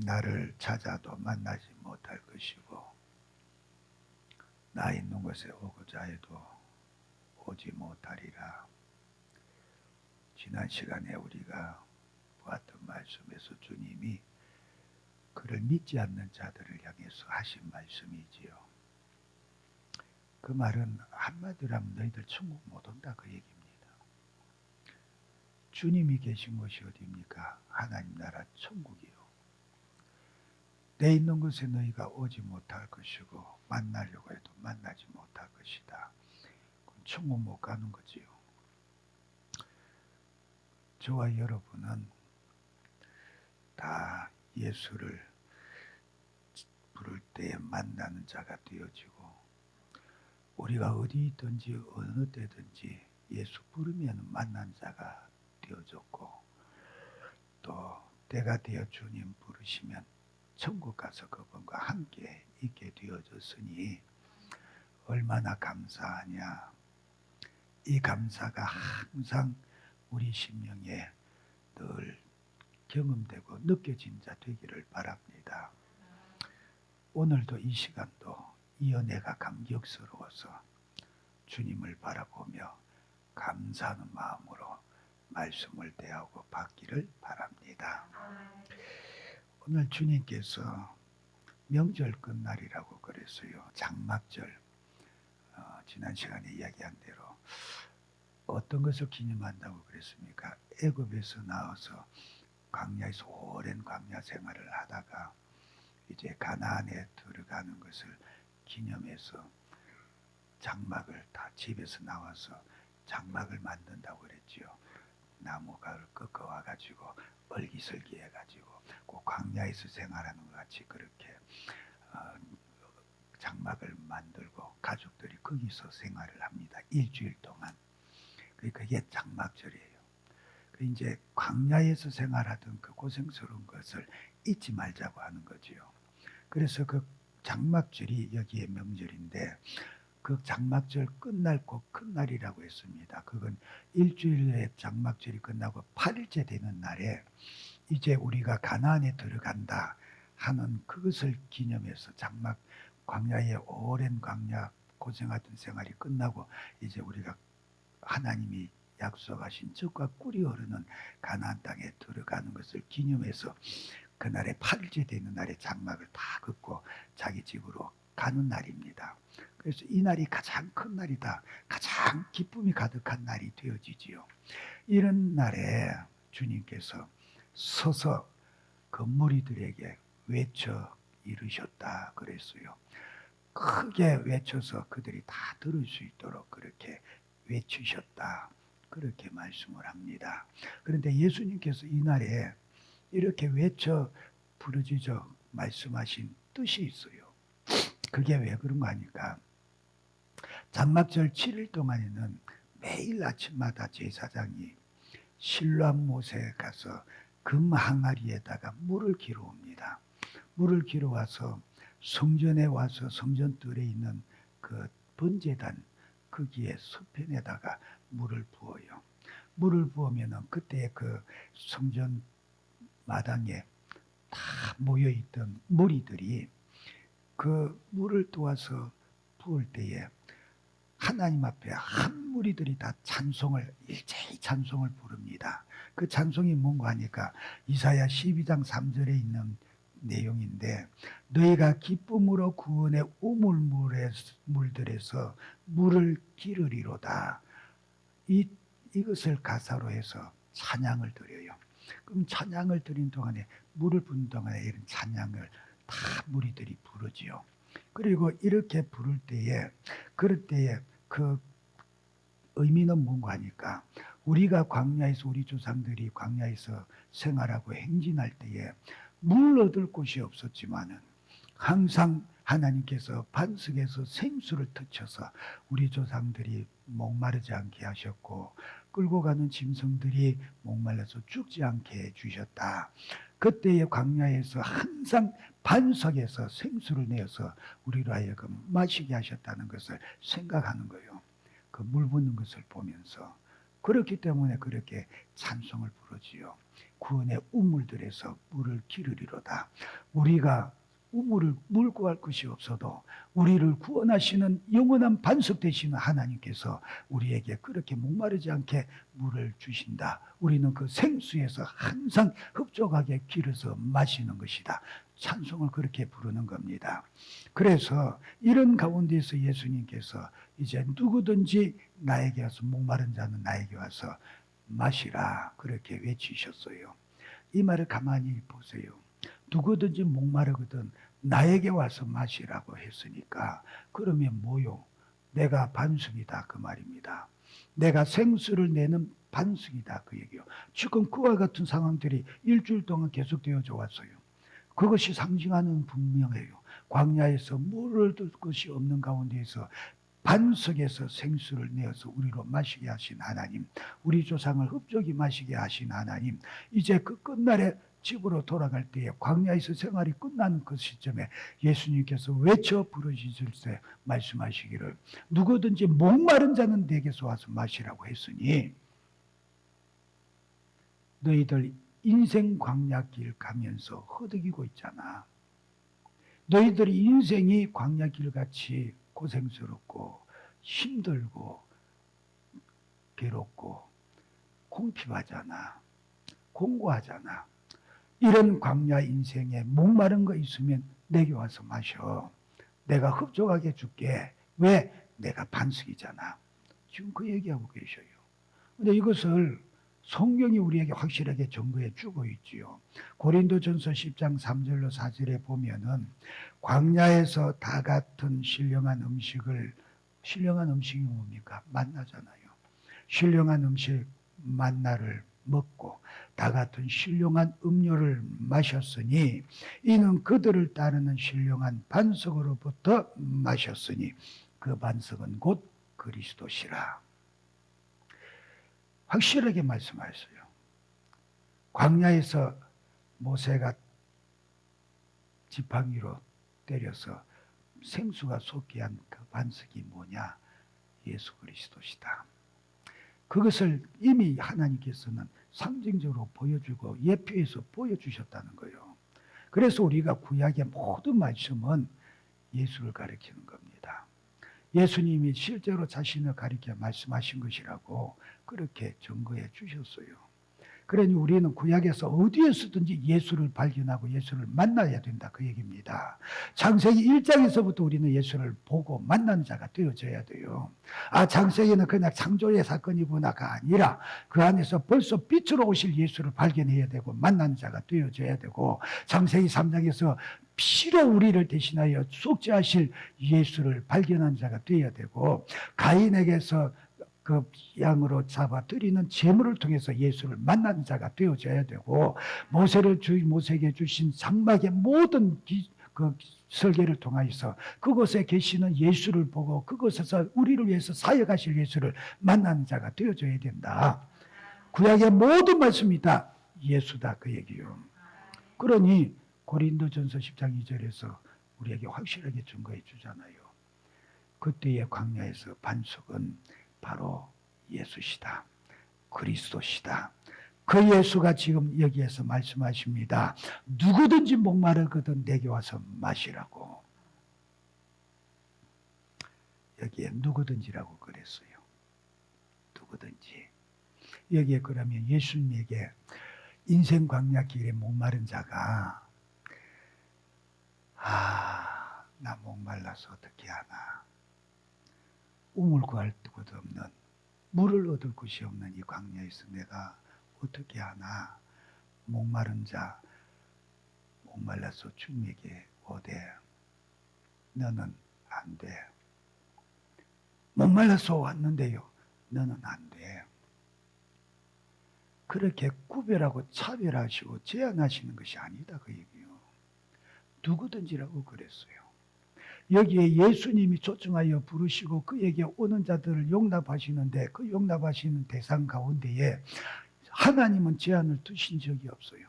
나를 찾아도 만나지 못할 것이고 나 있는 곳에 오고자 해도 오지 못하리라. 지난 시간에 우리가 보았던 말씀에서 주님이 그를 믿지 않는 자들을 향해서 하신 말씀이지요. 그 말은 한마디로 하면 너희들 천국 못 온다 그 얘기입니다. 주님이 계신 곳이 어디입니까? 하나님 나라 천국이요. 내 있는 곳에 너희가 오지 못할 것이고 만나려고 해도 만나지 못할 것이다. 그럼 천국 못 가는 거지요. 저와 여러분은 다 예수를 부를 때에 만나는 자가 되어지고 우리가 어디 있든지 어느 때든지 예수 부르면 만난 자가 되어졌고 또 때가 되어 주님 부르시면 천국 가서 그분과 함께 있게 되어졌으니 얼마나 감사하냐. 이 감사가 항상 우리 심령에 늘 경험되고 느껴진 자 되기를 바랍니다. 오늘도 이 시간도 이 은혜가 감격스러워서 주님을 바라보며 감사하는 마음으로 말씀을 대하고 받기를 바랍니다. 오늘 주님께서 명절 끝날이라고 그랬어요. 장막절. 지난 시간에 이야기한 대로 어떤 것을 기념한다고 그랬습니까? 애굽에서 나와서 광야에서 오랜 광야 생활을 하다가 이제 가나안에 들어가는 것을 기념해서 장막을 다 집에서 나와서 장막을 만든다고 그랬지요. 나무가를 꺾어와 가지고 얼기설기 해가지고 그 광야에서 생활하는 것 같이 그렇게 장막을 만들고 가족들이 거기서 생활을 합니다. 일주일 동안. 그게 장막절이에요. 이제 광야에서 생활하던 그 고생스러운 것을 잊지 말자고 하는 거지요. 그래서 그 장막절이 여기에 명절인데 그 장막절 끝날 곧 큰 날이라고 했습니다. 그건 일주일에 장막절이 끝나고 8일째 되는 날에 이제 우리가 가나안에 들어간다 하는 그것을 기념해서 장막 광야의 오랜 광야 고생하던 생활이 끝나고 이제 우리가 하나님이 약속하신 젖과 꿀이 흐르는 가나안 땅에 들어가는 것을 기념해서 그날에 8일째 되는 날에 장막을 다 긋고 자기 집으로 가는 날입니다. 그래서 이 날이 가장 큰 날이다. 가장 기쁨이 가득한 날이 되어지지요. 이런 날에 주님께서 서서 그 무리들에게 외쳐 이르셨다 그랬어요. 크게 외쳐서 그들이 다 들을 수 있도록 그렇게 외치셨다. 그렇게 말씀을 합니다. 그런데 예수님께서 이 날에 이렇게 외쳐 부르짖어 말씀하신 뜻이 있어요. 그게 왜 그런가 하니까 장막절 7일 동안에는 매일 아침마다 제사장이 실로암 못에 가서 금 항아리에다가 물을 길어 옵니다. 물을 길어 와서 성전에 와서 성전뜰에 있는 그 번제단 거기에 서편에다가 물을 부어요. 물을 부으면은 그때 그 성전 마당에 다 모여있던 무리들이 그 물을 도와서 부을 때에 하나님 앞에 한 무리들이 다 찬송을 일제히 찬송을 부릅니다. 그 찬송이 뭔가 하니까 이사야 12장 3절에 있는 내용인데 너희가 기쁨으로 구원의 우물물들에서 물을 기르리로다. 이것을 가사로 해서 찬양을 드려요. 그럼 찬양을 드린 동안에 물을 붓는 동안에 이런 찬양을 다 무리들이 부르지요. 그리고 이렇게 부를 때에 그럴 때에 그 의미는 뭔가 하니까 우리가 광야에서 우리 조상들이 광야에서 생활하고 행진할 때에 물 얻을 곳이 없었지만은 항상 하나님께서 반석에서 생수를 터쳐서 우리 조상들이 목마르지 않게 하셨고 끌고 가는 짐승들이 목말라서 죽지 않게 해주셨다. 그때의 광야에서 항상 반석에서 생수를 내어서 우리로 하여금 마시게 하셨다는 것을 생각하는 거예요. 그 물 붓는 것을 보면서. 그렇기 때문에 그렇게 찬송을 부르죠. 나오지요. 구원의 우물들에서 물을 기르리로다. 우리가 우물을 물 구할 것이 없어도 우리를 구원하시는 영원한 반석 되시는 하나님께서 우리에게 그렇게 목마르지 않게 물을 주신다. 우리는 그 생수에서 항상 흡족하게 길어서 마시는 것이다. 찬송을 그렇게 부르는 겁니다. 그래서 이런 가운데서 예수님께서 이제 누구든지 나에게 와서 목마른 자는 나에게 와서 마시라 그렇게 외치셨어요. 이 말을 가만히 보세요. 누구든지 목마르거든 나에게 와서 마시라고 했으니까 그러면 뭐요? 내가 반석이다 그 말입니다. 내가 생수를 내는 반석이다 그 얘기요. 지금 그와 같은 상황들이 일주일 동안 계속되어져 왔어요. 그것이 상징하는 분명해요. 광야에서 물을 얻을 것이 없는 가운데에서 반석에서 생수를 내어서 우리로 마시게 하신 하나님, 우리 조상을 흡족히 마시게 하신 하나님, 이제 그 끝날에 집으로 돌아갈 때에 광야에서 생활이 끝나는 그 시점에 예수님께서 외쳐 부르짖을 때 말씀하시기를 누구든지 목마른 자는 내게서 와서 마시라고 했으니 너희들 인생 광야길 가면서 허덕이고 있잖아. 너희들이 인생이 광야길같이 고생스럽고 힘들고 괴롭고 궁핍하잖아. 공고하잖아. 이런 광야 인생에 목마른 거 있으면 내게 와서 마셔. 내가 흡족하게 줄게. 왜? 내가 반석이잖아. 지금 그 얘기하고 계셔요. 근데 이것을 성경이 우리에게 확실하게 증거해 주고 있지요. 고린도전서 10장 3절로 4절에 보면은 광야에서 다 같은 신령한 음식이 뭡니까? 만나잖아요. 신령한 음식 만나를 먹고 다 같은 신령한 음료를 마셨으니 이는 그들을 따르는 신령한 반석으로부터 마셨으니 그 반석은 곧 그리스도시라. 확실하게 말씀하셨어요. 광야에서 모세가 지팡이로 때려서 생수가 솟게 한 그 반석이 뭐냐? 예수 그리스도시다. 그것을 이미 하나님께서는 상징적으로 보여주고 예표해서 보여주셨다는 거예요. 그래서 우리가 구약의 모든 말씀은 예수를 가리키는 겁니다. 예수님이 실제로 자신을 가리켜 말씀하신 것이라고 그렇게 증거해 주셨어요. 그러니 우리는 구약에서 어디에서든지 예수를 발견하고 예수를 만나야 된다 그 얘기입니다. 창세기 1장에서부터 우리는 예수를 보고 만나는 자가 되어져야 돼요. 창세기는 그냥 창조의 사건이구나가 아니라 그 안에서 벌써 빛으로 오실 예수를 발견해야 되고 만나는 자가 되어져야 되고 창세기 3장에서 피로 우리를 대신하여 속죄하실 예수를 발견한 자가 되어야 되고 가인에게서 그 양으로 잡아 드리는 제물을 통해서 예수를 만난 자가 되어져야 되고 모세에게 주신 장막의 모든 그 설계를 통하여서 그곳에 계시는 예수를 보고 그곳에서 우리를 위해서 사역하실 예수를 만나는 자가 되어져야 된다. 구약의 모든 말씀이 다 예수다 그 얘기요. 그러니 고린도전서 10장 2절에서 우리에게 확실하게 증거해 주잖아요. 그때의 광야에서 반석은 바로 예수시다. 그리스도시다. 그 예수가 지금 여기에서 말씀하십니다. 누구든지 목마르거든 내게 와서 마시라고. 여기에 누구든지라고 그랬어요. 누구든지. 여기에 그러면 예수님에게 인생 광야 길에 목마른 자가 나 목말라서 어떻게 하나. 우물 구할 곳 없는 물을 얻을 곳이 없는 이 광야에서 내가 어떻게 하나. 목마른 자 목말라서 주님에게 오되 너는 안 돼. 목말라서 왔는데요. 너는 안 돼. 그렇게 구별하고 차별하시고 제한하시는 것이 아니다 그 얘기요. 누구든지라고 그랬어요. 여기에 예수님이 초청하여 부르시고 그에게 오는 자들을 용납하시는데 그 용납하시는 대상 가운데에 하나님은 제한을 두신 적이 없어요.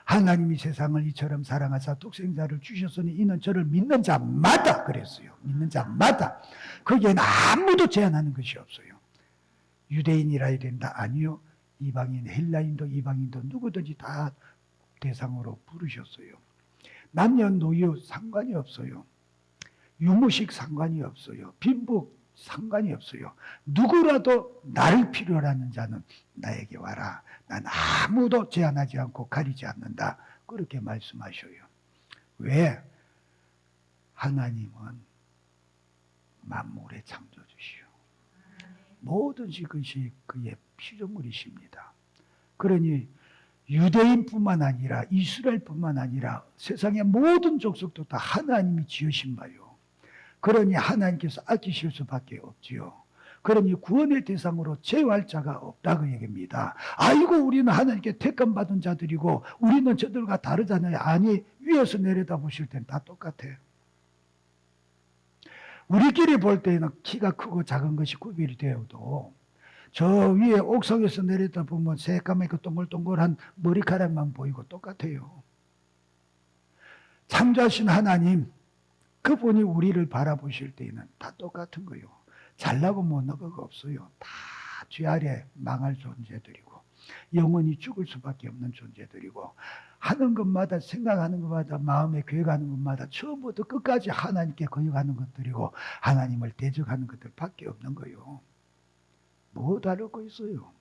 하나님이 세상을 이처럼 사랑하사 독생자를 주셨으니 이는 저를 믿는 자마다 그랬어요. 믿는 자마다. 거기에는 아무도 제한하는 것이 없어요. 유대인이라야 된다? 아니요. 이방인, 헬라인도 이방인도 누구든지 다 대상으로 부르셨어요. 남녀노소 상관이 없어요. 유무식 상관이 없어요. 빈부 상관이 없어요. 누구라도 나를 필요로 하는 자는 나에게 와라. 난 아무도 제한하지 않고 가리지 않는다. 그렇게 말씀하셔요. 왜? 하나님은 만물의 창조주시오. 모든 것이 그의 피조물이십니다. 그러니 유대인뿐만 아니라 이스라엘뿐만 아니라 세상의 모든 족속도 다 하나님이 지으신 바요. 그러니 하나님께서 아끼실 수밖에 없지요. 그러니 구원의 대상으로 제어할 자가 없다고 얘기합니다. 아이고 우리는 하나님께 택감 받은 자들이고 우리는 저들과 다르잖아요. 아니, 위에서 내려다 보실 때는 다 똑같아. 우리끼리 볼 때는 키가 크고 작은 것이 구별이 되어도 저 위에 옥상에서 내려다 보면 새까맣게 동글동글한 머리카락만 보이고 똑같아요. 창조하신 하나님, 그분이 우리를 바라보실 때에는 다 똑같은 거예요. 잘나고 못나고가 없어요. 다 죄 아래 망할 존재들이고 영원히 죽을 수밖에 없는 존재들이고 하는 것마다 생각하는 것마다 마음에 계획하는 것마다 처음부터 끝까지 하나님께 거역하는 것들이고 하나님을 대적하는 것들밖에 없는 거예요. 뭐 다를 거 있어요?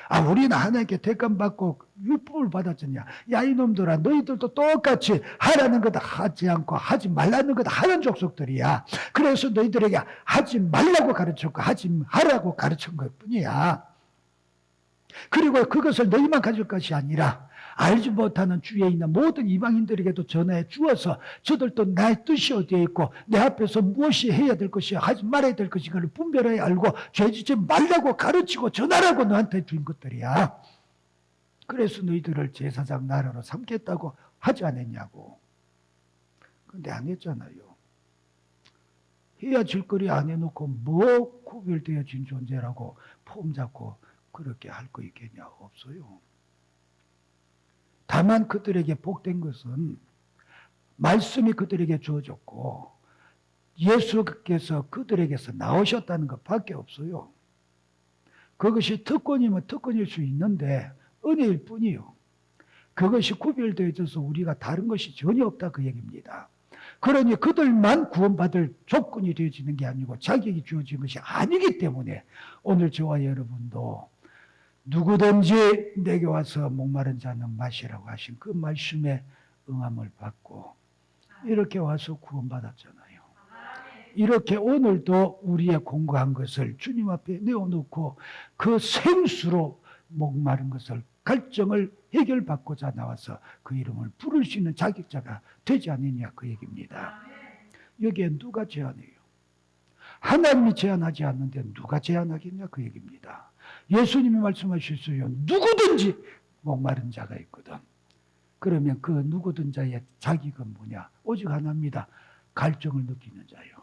아, 우리는 하나님께 택감 받고 율법을 받았잖냐. 야, 이놈들아, 너희들도 똑같이 하라는 것 하지 않고 하지 말라는 것 하는 족속들이야. 그래서 너희들에게 하지 말라고 가르쳤고 하지 하라고 가르친 것 뿐이야. 그리고 그것을 너희만 가질 것이 아니라 알지 못하는 주위에 있는 모든 이방인들에게도 전해 주어서 저들도 나의 뜻이 어디에 있고 내 앞에서 무엇이 해야 될 것이 하지 말아야 될 것이 그걸 분별하여 알고 죄짓지 말라고 가르치고 전하라고 너한테 준 것들이야. 그래서 너희들을 제사장 나라로 삼겠다고 하지 않았냐고. 근데 안 했잖아요. 해야 질 거리 안 해놓고 뭐 구별되어진 존재라고 폼 잡고 그렇게 할 거 있겠냐? 없어요. 다만 그들에게 복된 것은 말씀이 그들에게 주어졌고 예수께서 그들에게서 나오셨다는 것밖에 없어요. 그것이 특권이면 특권일 수 있는데 은혜일 뿐이요. 그것이 구별되어져서 우리가 다른 것이 전혀 없다 그 얘기입니다. 그러니 그들만 구원받을 조건이 되어지는 게 아니고 자격이 주어진 것이 아니기 때문에 오늘 저와 여러분도 누구든지 내게 와서 목마른 자는 마시라고 하신 그 말씀에 응함을 받고 이렇게 와서 구원받았잖아요. 이렇게 오늘도 우리의 공부한 것을 주님 앞에 내어놓고 그 생수로 목마른 것을 갈증을 해결받고자 나와서 그 이름을 부를 수 있는 자격자가 되지 않느냐 그 얘기입니다. 여기에 누가 제한해요? 하나님이 제한하지 않는데 누가 제한하겠냐 그 얘기입니다. 예수님이 말씀하셨어요. 누구든지 목마른 자가 있거든. 그러면 그 누구든 자의 자격은 뭐냐? 오직 하나입니다. 갈증을 느끼는 자요.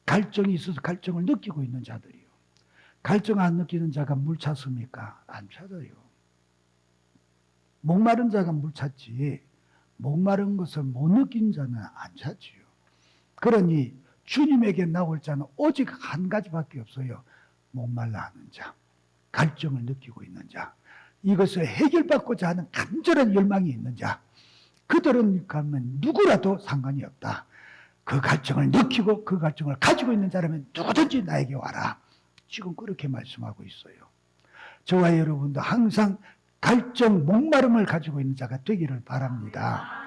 갈증이 있어서 갈증을 느끼고 있는 자들이요. 갈증 안 느끼는 자가 물 찾습니까? 안 찾아요. 목마른 자가 물 찾지 목마른 것을 못 느낀 자는 안 찾지요. 그러니 주님에게 나올 자는 오직 한 가지밖에 없어요. 목말라 하는 자, 갈증을 느끼고 있는 자, 이것을 해결받고자 하는 간절한 열망이 있는 자, 그들은 가면 누구라도 상관이 없다. 그 갈증을 느끼고 그 갈증을 가지고 있는 자라면 누구든지 나에게 와라. 지금 그렇게 말씀하고 있어요. 저와 여러분도 항상 갈증, 목마름을 가지고 있는 자가 되기를 바랍니다.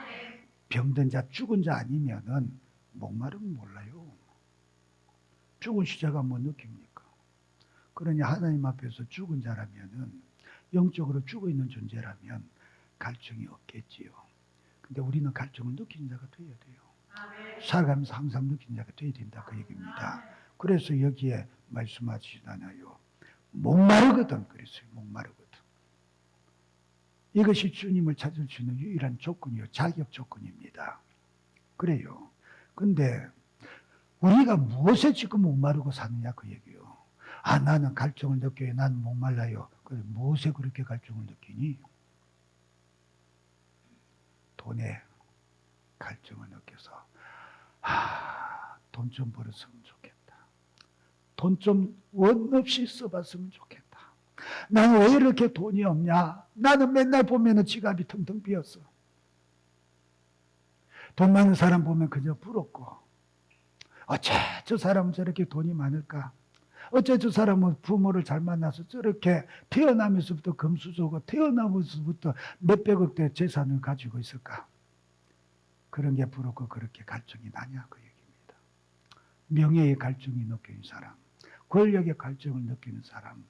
병든 자, 죽은 자 아니면은 목마름은 몰라요. 죽은 시자가 뭐 느낍니까? 그러니 하나님 앞에서 죽은 자라면은 영적으로 죽어 있는 존재라면 갈증이 없겠지요. 근데 우리는 갈증을 느끼는 자가 되어야 돼요. 살아가면서 항상 느끼는 자가 되어야 된다 그 얘기입니다. 그래서 여기에 말씀하시잖아요. 목마르거든 그랬어요. 목마르거든. 이것이 주님을 찾을 수 있는 유일한 조건이요. 자격 조건입니다. 그래요. 근데 우리가 무엇에 지금 목마르고 사느냐 그 얘기요. 아, 나는 갈증을 느껴요. 나는 목말라요. 그래, 무엇에 그렇게 갈증을 느끼니? 돈에 갈증을 느껴서 돈 좀 벌었으면 좋겠다. 돈 좀 원 없이 써봤으면 좋겠다. 나는 왜 이렇게 돈이 없냐? 나는 맨날 보면은 지갑이 텅텅 비었어. 돈 많은 사람 보면 그저 부럽고, 어째 저 사람은 저렇게 돈이 많을까? 어째 저 사람은 부모를 잘 만나서 저렇게 태어나면서부터 금수저고 태어나면서부터 몇백억대 재산을 가지고 있을까? 그런 게 부럽고 그렇게 갈증이 나냐 그 얘기입니다. 명예의 갈증이 느끼는 사람, 권력의 갈증을 느끼는 사람,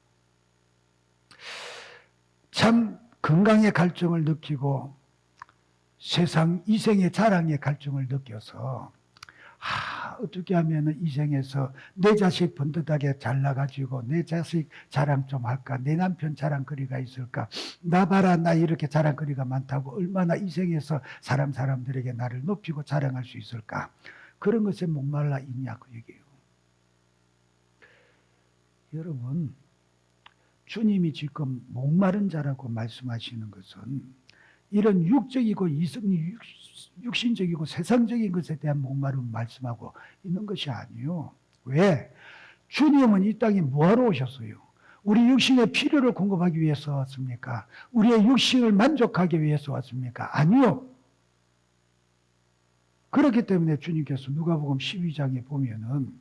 참 건강의 갈증을 느끼고 세상 이생의 자랑의 갈증을 느껴서 어떻게 하면 이 생에서 내 자식 번듯하게 잘나가지고 내 자식 자랑 좀 할까? 내 남편 자랑거리가 있을까? 나 봐라, 나 이렇게 자랑거리가 많다고 얼마나 이 생에서 사람들에게 나를 높이고 자랑할 수 있을까? 그런 것에 목말라 있냐 그 얘기예요. 여러분, 주님이 지금 목마른 자라고 말씀하시는 것은 이런 육적이고 육신적이고 세상적인 것에 대한 목마름 말씀하고 있는 것이 아니에요. 왜? 주님은 이 땅에 뭐하러 오셨어요? 우리 육신의 필요를 공급하기 위해서 왔습니까? 우리의 육신을 만족하기 위해서 왔습니까? 아니요. 그렇기 때문에 주님께서 누가복음 12장에 보면은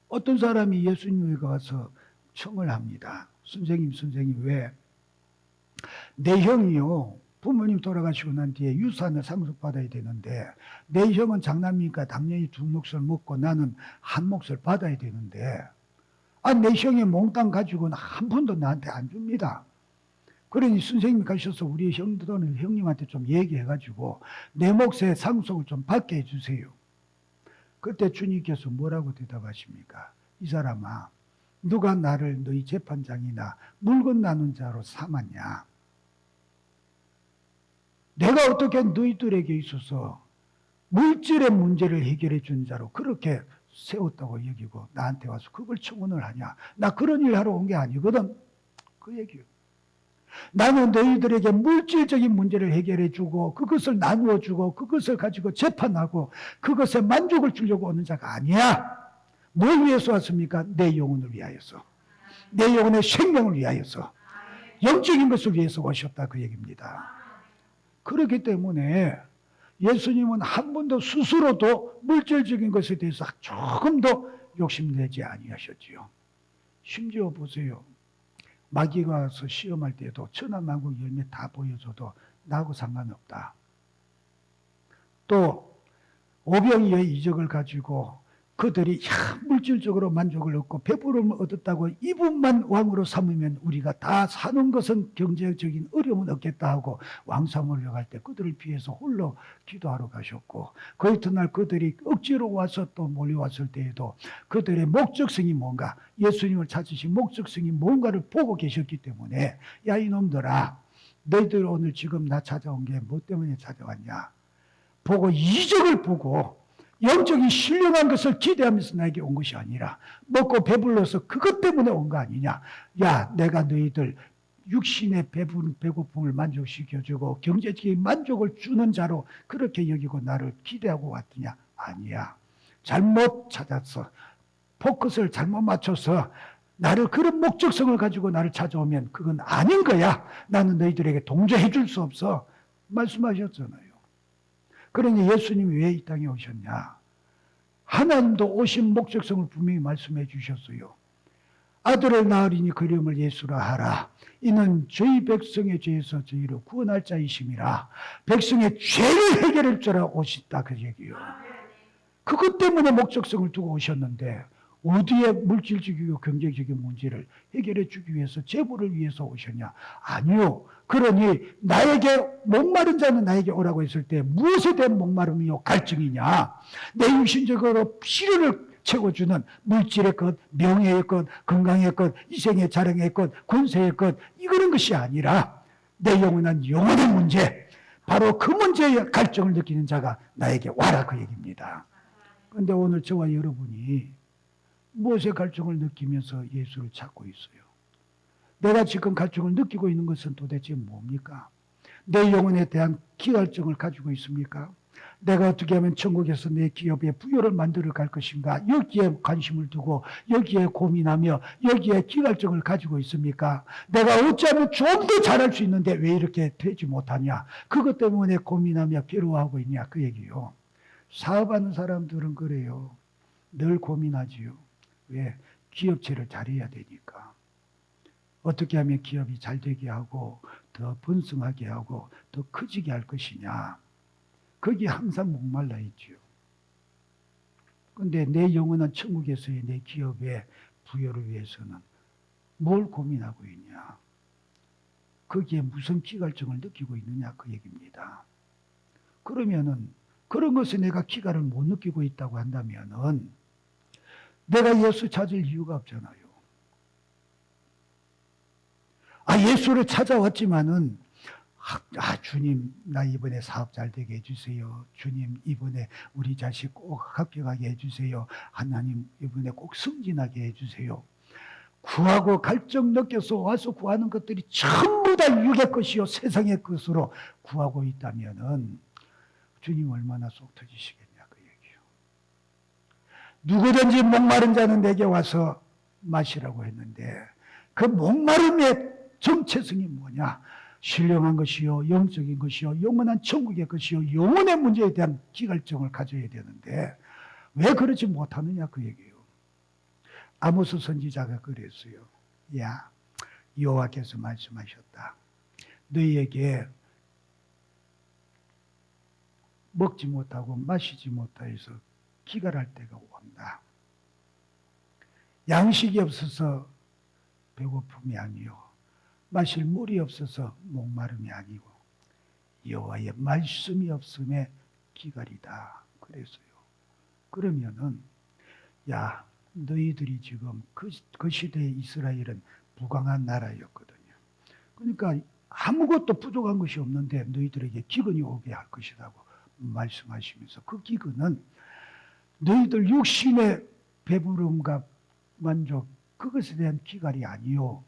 어떤 사람이 예수님에게 가서 청을 합니다. 선생님 왜? 내 형이요. 부모님 돌아가시고 난 뒤에 유산을 상속받아야 되는데 내 형은 장남이니까 당연히 두 몫을 먹고 나는 한 몫을 받아야 되는데 내 형의 몽땅 가지고는 한 푼도 나한테 안 줍니다. 그러니 선생님이 가셔서 우리 형들은 형님한테 좀 얘기해가지고 내 몫의 상속을 좀 받게 해주세요. 그때 주님께서 뭐라고 대답하십니까? 이 사람아, 누가 나를 너희 재판장이나 물건 나눈 자로 삼았냐? 내가 어떻게 너희들에게 있어서 물질의 문제를 해결해 준 자로 그렇게 세웠다고 여기고 나한테 와서 그걸 청원을 하냐? 나 그런 일 하러 온 게 아니거든. 그 얘기요. 나는 너희들에게 물질적인 문제를 해결해 주고 그것을 나누어 주고 그것을 가지고 재판하고 그것에 만족을 주려고 오는 자가 아니야. 뭘 위해서 왔습니까? 내 영혼을 위하여서. 내 영혼의 생명을 위하여서. 영적인 것을 위해서 오셨다 그 얘기입니다. 그렇기 때문에 예수님은 한 번도 스스로도 물질적인 것에 대해서 조금도 욕심내지 아니하셨지요. 심지어 보세요. 마귀가 와서 시험할 때도 천하만국 열매 다 보여줘도 나하고 상관없다. 또 오병이어의 이적을 가지고 그들이 물질적으로 만족을 얻고 배부름을 얻었다고 이분만 왕으로 삼으면 우리가 다 사는 것은 경제적인 어려움은 없겠다 하고 왕사무를 갈 때 그들을 피해서 홀로 기도하러 가셨고 그 이튿날 그들이 억지로 와서 또 몰려왔을 때에도 그들의 목적성이 뭔가 예수님을 찾으신 목적성이 뭔가를 보고 계셨기 때문에 야 이놈들아 너희들 오늘 지금 나 찾아온 게 뭐 때문에 찾아왔냐 보고 이적을 보고 영적인 신령한 것을 기대하면서 나에게 온 것이 아니라 먹고 배불러서 그것 때문에 온 거 아니냐. 야 내가 너희들 육신의 배고픔을 만족시켜주고 경제적인 만족을 주는 자로 그렇게 여기고 나를 기대하고 왔더냐. 아니야. 잘못 찾았어. 포커스를 잘못 맞춰서 나를 그런 목적성을 가지고 나를 찾아오면 그건 아닌 거야. 나는 너희들에게 동조해 줄 수 없어. 말씀하셨잖아요. 그러니 예수님이 왜 이 땅에 오셨냐? 하나님도 오신 목적성을 분명히 말씀해 주셨어요. 아들을 낳으리니 그 이름을 예수라 하라. 이는 저희 백성의 죄에서 저희를 구원할 자이심이라. 백성의 죄를 해결할 자라 오셨다 그 얘기요. 그것 때문에 목적성을 두고 오셨는데 어디에 물질적이고 경제적인 문제를 해결해 주기 위해서 재물을 위해서 오셨냐? 아니요. 그러니 나에게 목마른 자는 나에게 오라고 했을 때 무엇에 대한 목마름이요? 갈증이냐? 내 육신적으로 필요를 채워주는 물질의 것, 명예의 것, 건강의 것, 이생의 자랑의 것, 권세의 것 이거는 것이 아니라 내 영원한 영혼의 문제 바로 그 문제에 갈증을 느끼는 자가 나에게 와라 그 얘기입니다. 그런데 오늘 저와 여러분이 무엇에 갈증을 느끼면서 예수를 찾고 있어요? 내가 지금 갈증을 느끼고 있는 것은 도대체 뭡니까? 내 영혼에 대한 기갈증을 가지고 있습니까? 내가 어떻게 하면 천국에서 내 기업에 부여를 만들어 갈 것인가? 여기에 관심을 두고 여기에 고민하며 여기에 기갈증을 가지고 있습니까? 내가 어찌하면 좀 더 잘할 수 있는데 왜 이렇게 되지 못하냐? 그것 때문에 고민하며 괴로워하고 있냐? 그 얘기요. 사업하는 사람들은 그래요. 늘 고민하지요. 왜? 기업체를 잘해야 되니까. 어떻게 하면 기업이 잘 되게 하고 더 번성하게 하고 더 커지게 할 것이냐. 거기에 항상 목말라 있지요. 그런데 내 영원한 천국에서의 내 기업의 부여를 위해서는 뭘 고민하고 있냐. 거기에 무슨 기갈증을 느끼고 있느냐 그 얘기입니다. 그러면은 그런 것에 내가 기갈을 못 느끼고 있다고 한다면은 내가 예수 찾을 이유가 없잖아요. 예수를 찾아왔지만은 주님 나 이번에 사업 잘 되게 해주세요. 주님 이번에 우리 자식 꼭 합격하게 해주세요. 하나님 이번에 꼭 승진하게 해주세요. 구하고 갈증 느껴서 와서 구하는 것들이 전부 다 육의 것이요 세상의 것으로 구하고 있다면은 주님 얼마나 속 터지시겠냐 그 얘기요. 누구든지 목마른 자는 내게 와서 마시라고 했는데 그 목마름의 정체성이 뭐냐? 신령한 것이요, 영적인 것이요, 영원한 천국의 것이요, 영혼의 문제에 대한 기갈증을 가져야 되는데 왜 그러지 못하느냐 그 얘기예요. 아모스 선지자가 그랬어요. 야, 여호와께서 말씀하셨다. 너희에게 먹지 못하고 마시지 못하여서 기갈할 때가 온다. 양식이 없어서 배고픔이 아니요 마실 물이 없어서 목마름이 아니고 여호와의 말씀이 없음에 기갈이다. 그랬어요. 그러면은 야 너희들이 지금 그 시대의 이스라엘은 부강한 나라였거든요. 그러니까 아무것도 부족한 것이 없는데 너희들에게 기근이 오게 할 것이라고 말씀하시면서 그 기근은 너희들 육신의 배부름과 만족 그것에 대한 기갈이 아니요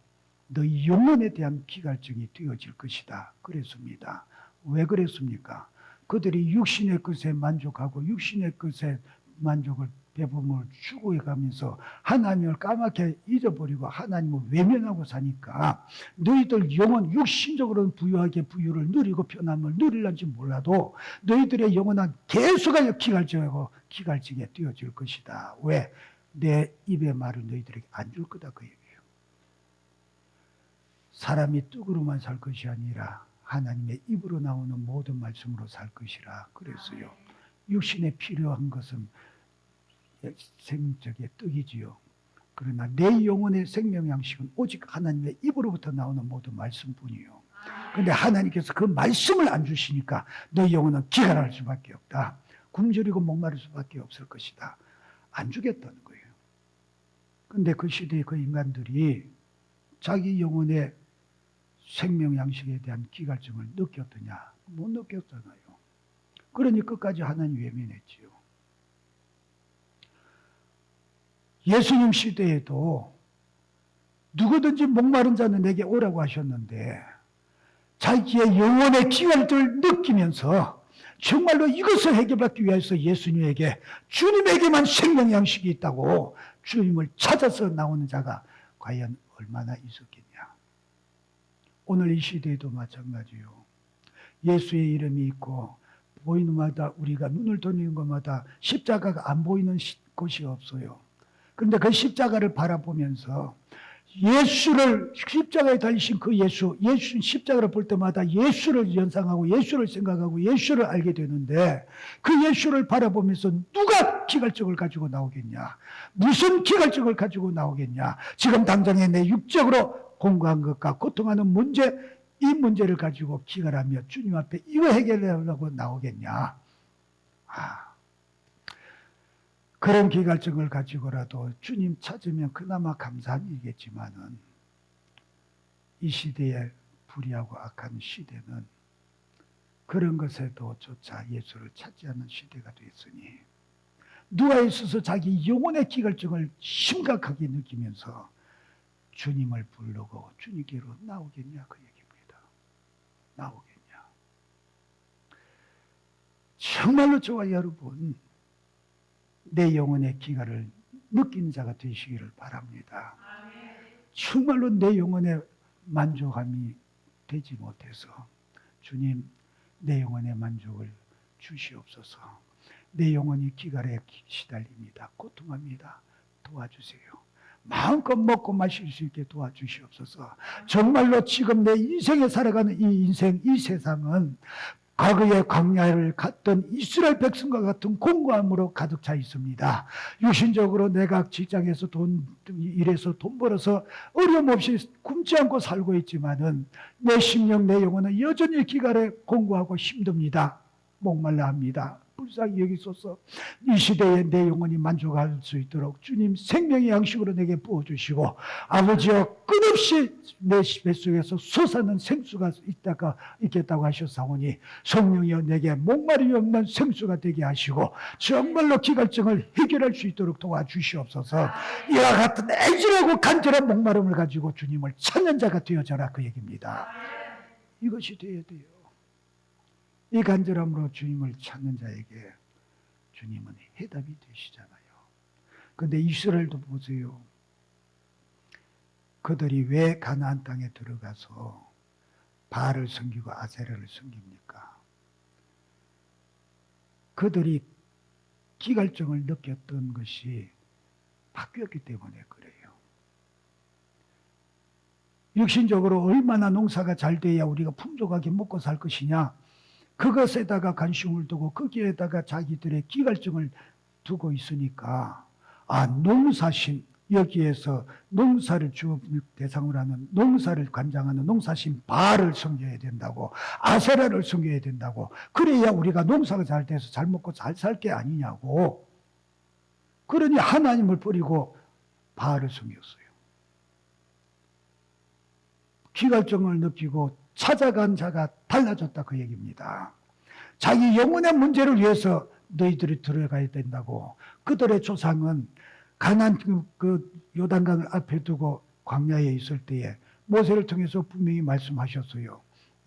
너희 영혼에 대한 기갈증이 되어질 것이다. 그랬습니다. 왜 그랬습니까? 그들이 육신의 것에 만족하고 육신의 것에 만족을 배부름을 추구해가면서 하나님을 까맣게 잊어버리고 하나님을 외면하고 사니까 너희들 영혼 육신적으로는 부유하게 부유를 누리고 편함을 누릴는지 몰라도 너희들의 영혼은 계속하여 기갈증에 뛰어질 것이다. 왜? 내 입의 말을 너희들에게 안 줄 거다 그 얘기예요. 사람이 떡으로만 살 것이 아니라 하나님의 입으로 나오는 모든 말씀으로 살 것이라 그랬어요. 육신에 필요한 것은 생적의 떡이지요. 그러나 내 영혼의 생명 양식은 오직 하나님의 입으로부터 나오는 모든 말씀뿐이요. 그런데 하나님께서 그 말씀을 안 주시니까 너 영혼은 기갈할 수밖에 없다. 굶주리고 목마를 수밖에 없을 것이다. 안 주겠다는 거예요. 그런데 그 시대의 그 인간들이 자기 영혼의 생명 양식에 대한 기갈증을 느꼈더냐? 못 느꼈잖아요. 그러니 끝까지 하나님 외면했지요. 예수님 시대에도 누구든지 목마른 자는 내게 오라고 하셨는데 자기의 영혼의 기갈증을 느끼면서 정말로 이것을 해결받기 위해서 예수님에게 주님에게만 생명 양식이 있다고 주님을 찾아서 나오는 자가 과연 얼마나 있었겠냐. 오늘 이 시대에도 마찬가지요. 예수의 이름이 있고 보이는 마다 우리가 눈을 돌리는 것마다 십자가가 안 보이는 곳이 없어요. 그런데 그 십자가를 바라보면서 예수를 십자가에 달리신 그 예수 십자가를 볼 때마다 예수를 연상하고 예수를 생각하고 예수를 알게 되는데 그 예수를 바라보면서 누가 기갈증을 가지고 나오겠냐? 무슨 기갈증을 가지고 나오겠냐? 지금 당장에 내 육적으로 공부한 것과 고통하는 문제 이 문제를 가지고 기갈하며 주님 앞에 이거 해결하려고 나오겠냐? 그런 기갈증을 가지고라도 주님 찾으면 그나마 감사한 일이겠지만은 이 시대의 불의하고 악한 시대는 그런 것에도 조차 예수를 찾지 않는 시대가 됐으니 누가 있어서 자기 영혼의 기갈증을 심각하게 느끼면서 주님을 부르고 주님께로 나오겠냐 그 얘기입니다. 나오겠냐. 정말로 저와 여러분 내 영혼의 기가를 느끼는 자가 되시기를 바랍니다. 정말로 내 영혼의 만족함이 되지 못해서 주님 내 영혼의 만족을 주시옵소서. 내 영혼이 기갈에 시달립니다. 고통합니다. 도와주세요. 마음껏 먹고 마실 수 있게 도와주시옵소서. 정말로 지금 내 인생에 살아가는 이 인생, 이 세상은 과거의 광야를 갔던 이스라엘 백성과 같은 공고함으로 가득 차 있습니다. 육신적으로 내가 직장에서 일해서 돈 벌어서 어려움 없이 굶지 않고 살고 있지만은 내 심령, 내 영혼은 여전히 기갈에 공고하고 힘듭니다. 목말라 합니다. 불쌍히 여기소서. 이 시대에 내 영혼이 만족할 수 있도록 주님 생명의 양식으로 내게 부어주시고, 아버지여 끝없이 내 뱃속에서 솟아는 생수가 있겠다고 하셨사오니 성령이여 내게 목마름이 없는 생수가 되게 하시고 정말로 기갈증을 해결할 수 있도록 도와주시옵소서. 이와 같은 애절하고 간절한 목마름을 가지고 주님을 찾는 자가 되어져라, 그 얘기입니다. 이것이 되어야 돼요. 이 간절함으로 주님을 찾는 자에게 주님은 해답이 되시잖아요. 그런데 이스라엘도 보세요. 그들이 왜 가나안 땅에 들어가서 바알을 섬기고 아세라를 섬깁니까? 그들이 기갈증을 느꼈던 것이 바뀌었기 때문에 그래요. 육신적으로 얼마나 농사가 잘 돼야 우리가 풍족하게 먹고 살 것이냐, 그것에다가 관심을 두고 거기에다가 자기들의 기갈증을 두고 있으니까, 농사신, 여기에서 농사를 주 대상으로 하는, 농사를 관장하는 농사신 바알을 섬겨야 된다고, 아세라를 섬겨야 된다고, 그래야 우리가 농사가 잘 돼서 잘 먹고 잘 살 게 아니냐고. 그러니 하나님을 버리고 바알을 섬겼어요. 기갈증을 느끼고 찾아간 자가 달라졌다, 그 얘기입니다. 자기 영혼의 문제를 위해서 너희들이 들어가야 된다고. 그들의 조상은 가나안 그 요단강을 앞에 두고 광야에 있을 때에 모세를 통해서 분명히 말씀하셨어요.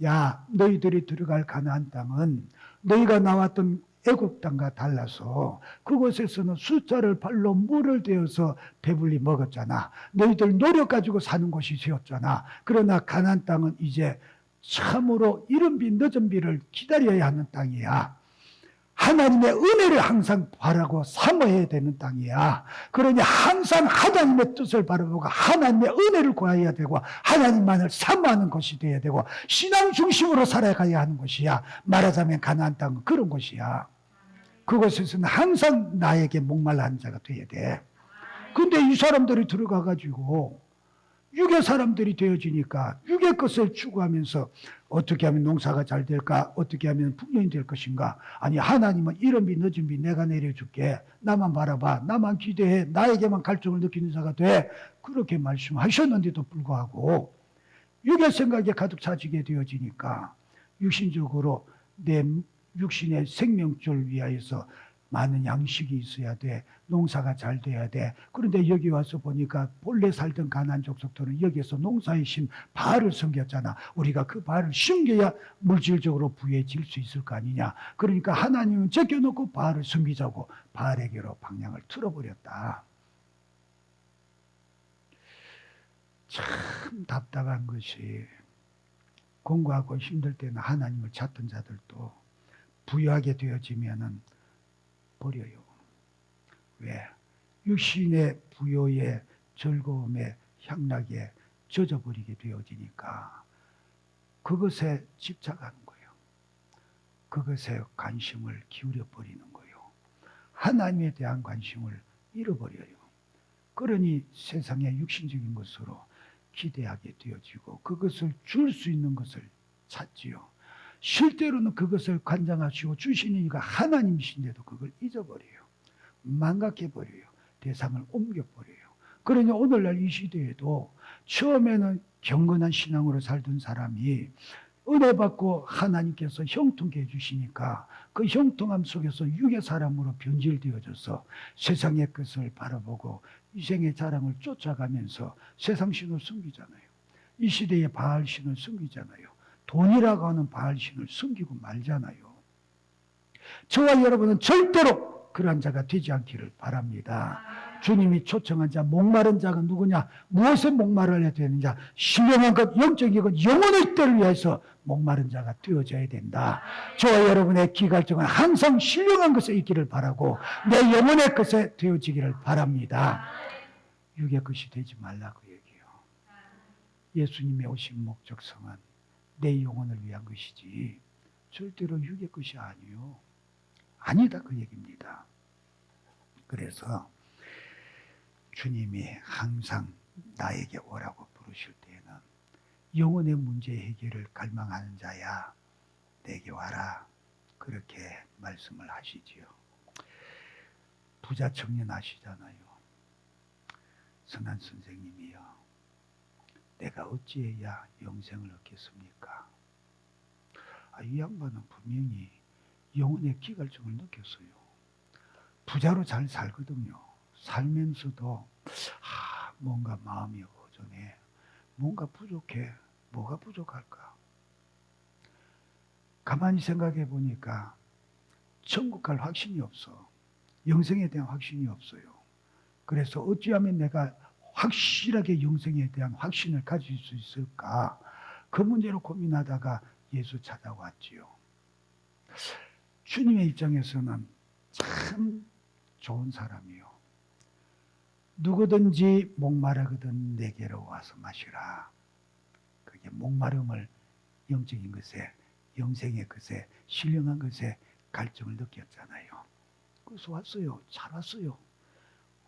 야, 너희들이 들어갈 가나안 땅은 너희가 나왔던 애국 땅과 달라서 그곳에서는 숫자를 발로 물을 대어서 배불리 먹었잖아. 너희들 노력 가지고 사는 곳이 되었잖아. 그러나 가나안 땅은 이제 참으로 이른 비 늦은 비를 기다려야 하는 땅이야. 하나님의 은혜를 항상 바라고 사모해야 되는 땅이야. 그러니 항상 하나님의 뜻을 바라보고 하나님의 은혜를 구해야 되고 하나님만을 사모하는 것이 되어야 되고 신앙 중심으로 살아가야 하는 것이야. 말하자면 가나안 땅은 그런 곳이야. 그곳에서는 항상 나에게 목말라 하는 자가 되어야 돼. 근데 이 사람들이 들어가가지고 육의 사람들이 되어지니까 육의 것을 추구하면서 어떻게 하면 농사가 잘 될까? 어떻게 하면 풍년이 될 것인가? 아니, 하나님은 이른 비 늦은 비 내가 내려줄게. 나만 바라봐. 나만 기대해. 나에게만 갈증을 느끼는 자가 돼. 그렇게 말씀하셨는데도 불구하고 육의 생각에 가득 차지게 되어지니까 육신적으로 내 육신의 생명줄 위하여서 많은 양식이 있어야 돼. 농사가 잘 돼야 돼. 그런데 여기 와서 보니까 본래 살던 가나안 족속들은 여기에서 농사의 신 바알을 섬겼잖아. 우리가 그 바알을 섬겨야 물질적으로 부해질 수 있을 거 아니냐. 그러니까 하나님은 제껴놓고 바알을 섬기자고 바알에게로 방향을 틀어버렸다. 참 답답한 것이, 공부하고 힘들 때는 하나님을 찾던 자들도 부유하게 되어지면은 버려요. 왜? 육신의 부요의 즐거움의 향락에 젖어버리게 되어지니까 그것에 집착하는 거예요. 그것에 관심을 기울여버리는 거예요. 하나님에 대한 관심을 잃어버려요. 그러니 세상의 육신적인 것으로 기대하게 되어지고 그것을 줄 수 있는 것을 찾지요. 실제로는 그것을 관장하시고 주시는 이가 하나님이신데도 그걸 잊어버려요. 망각해버려요. 대상을 옮겨버려요. 그러니 오늘날 이 시대에도 처음에는 경건한 신앙으로 살던 사람이 은혜 받고 하나님께서 형통케 해주시니까 그 형통함 속에서 육의 사람으로 변질되어져서 세상의 것을 바라보고 이생의 자랑을 쫓아가면서 세상 신을 섬기잖아요. 이 시대의 바알 신을 섬기잖아요. 돈이라고 하는 바알 신을 섬기고 말잖아요. 저와 여러분은 절대로 그러한 자가 되지 않기를 바랍니다. 주님이 초청한 자, 목마른 자가 누구냐? 무엇에 목마르야 되느냐? 신령한 것, 영적인 것, 영혼의 때를 위해서 목마른 자가 되어져야 된다. 저와 여러분의 기갈증은 항상 신령한 것에 있기를 바라고 내 영혼의 것에 되어지기를 바랍니다. 육의 것이 되지 말라고 얘기해요. 예수님이 오신 목적성은 내 영혼을 위한 것이지 절대로 육의 것이 아니요. 아니다 그 얘기입니다. 그래서 주님이 항상 나에게 오라고 부르실 때에는 영혼의 문제 해결을 갈망하는 자야 내게 와라 그렇게 말씀을 하시지요. 부자 청년 아시잖아요. 선한 선생님이요. 내가 어찌해야 영생을 얻겠습니까? 이 양반은 분명히 영혼의 기갈증을 느꼈어요. 부자로 잘 살거든요. 살면서도 뭔가 마음이 허전해. 뭔가 부족해. 뭐가 부족할까? 가만히 생각해 보니까 천국 갈 확신이 없어. 영생에 대한 확신이 없어요. 그래서 어찌하면 내가 확실하게 영생에 대한 확신을 가질 수 있을까? 그 문제로 고민하다가 예수 찾아왔지요. 주님의 입장에서는 참 좋은 사람이요. 누구든지 목마르거든 내게로 와서 마시라. 그게 목마름을 영적인 것에, 영생의 것에, 신령한 것에 갈증을 느꼈잖아요. 그래서 왔어요. 잘 왔어요.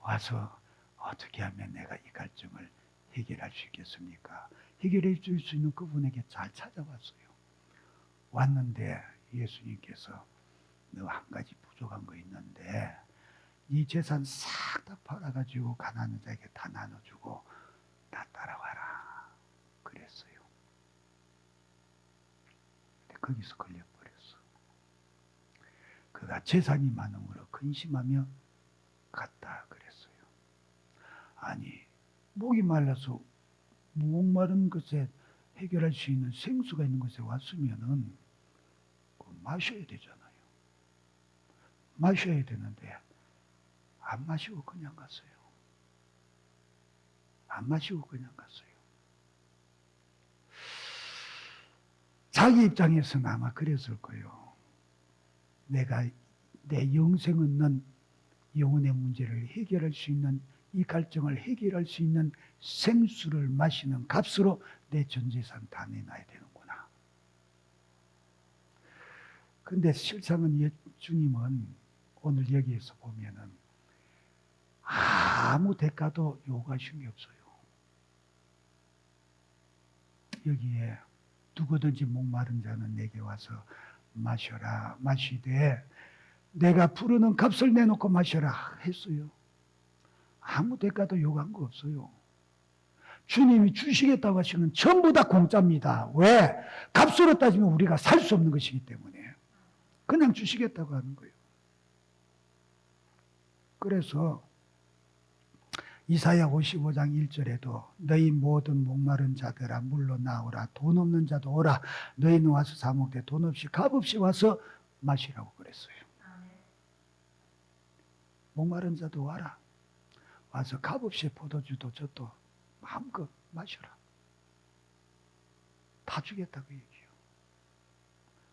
와서 어떻게 하면 내가 이 갈증을 해결할 수 있겠습니까? 해결해 줄 수 있는 그분에게 잘 찾아왔어요. 왔는데 예수님께서 너 한 가지 부족한 거 있는데 이 재산 싹 다 팔아가지고 가난한 자에게 다 나눠주고 나 따라와라 그랬어요. 근데 거기서 걸려버렸어. 그가 재산이 많음으로 근심하며 갔다 그랬어요. 아니 목이 말라서 목마른 것에 해결할 수 있는 생수가 있는 곳에 왔으면은 마셔야 되잖아요. 마셔야 되는데 안 마시고 그냥 갔어요. 안 마시고 그냥 갔어요. 자기 입장에서는 아마 그랬을 거예요. 내가 내 영생 얻는 영혼의 문제를 해결할 수 있는 이 갈증을 해결할 수 있는 생수를 마시는 값으로 내 전 재산 다 내놔야 되는구나. 근데 실상은 주님은 오늘 여기에서 보면은 아무 대가도 요구하심이 없어요. 여기에 누구든지 목마른 자는 내게 와서 마셔라 마시되 내가 부르는 값을 내놓고 마셔라 했어요. 아무 대가도 요구한 거 없어요. 주님이 주시겠다고 하시는 전부 다 공짜입니다. 왜? 값으로 따지면 우리가 살 수 없는 것이기 때문에 그냥 주시겠다고 하는 거예요. 그래서 이사야 55장 1절에도 너희 모든 목마른 자들아 물로 나오라 돈 없는 자도 오라 너희는 와서 사 먹되 돈 없이 값 없이 와서 마시라고 그랬어요. 목마른 자도 와라. 와서 값 없이 포도주도 젖도 마음껏 마셔라. 다 주겠다고 얘기해요.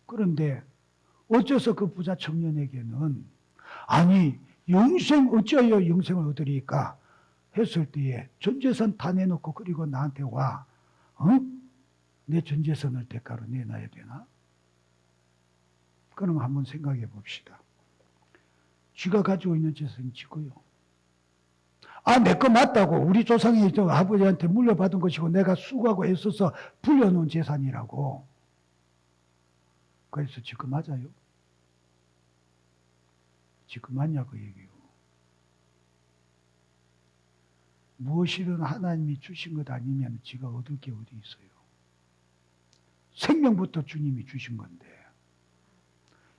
그런데 어째서 그 부자 청년에게는 아니 영생 어찌하여 영생을 얻으리까 했을 때에 전재산 다 내놓고 그리고 나한테 와. 내 전재산을 대가로 내놔야 되나? 그럼 한번 생각해 봅시다. 쥐가 가지고 있는 재산이 지고요. 내 거 맞다고. 우리 조상이 아버지한테 물려받은 것이고 내가 수고하고 애써서 불려놓은 재산이라고. 그래서 지금 맞아요? 지금 맞냐고 얘기해요. 무엇이든 하나님이 주신 것 아니면 지가 얻을 게 어디 있어요. 생명부터 주님이 주신 건데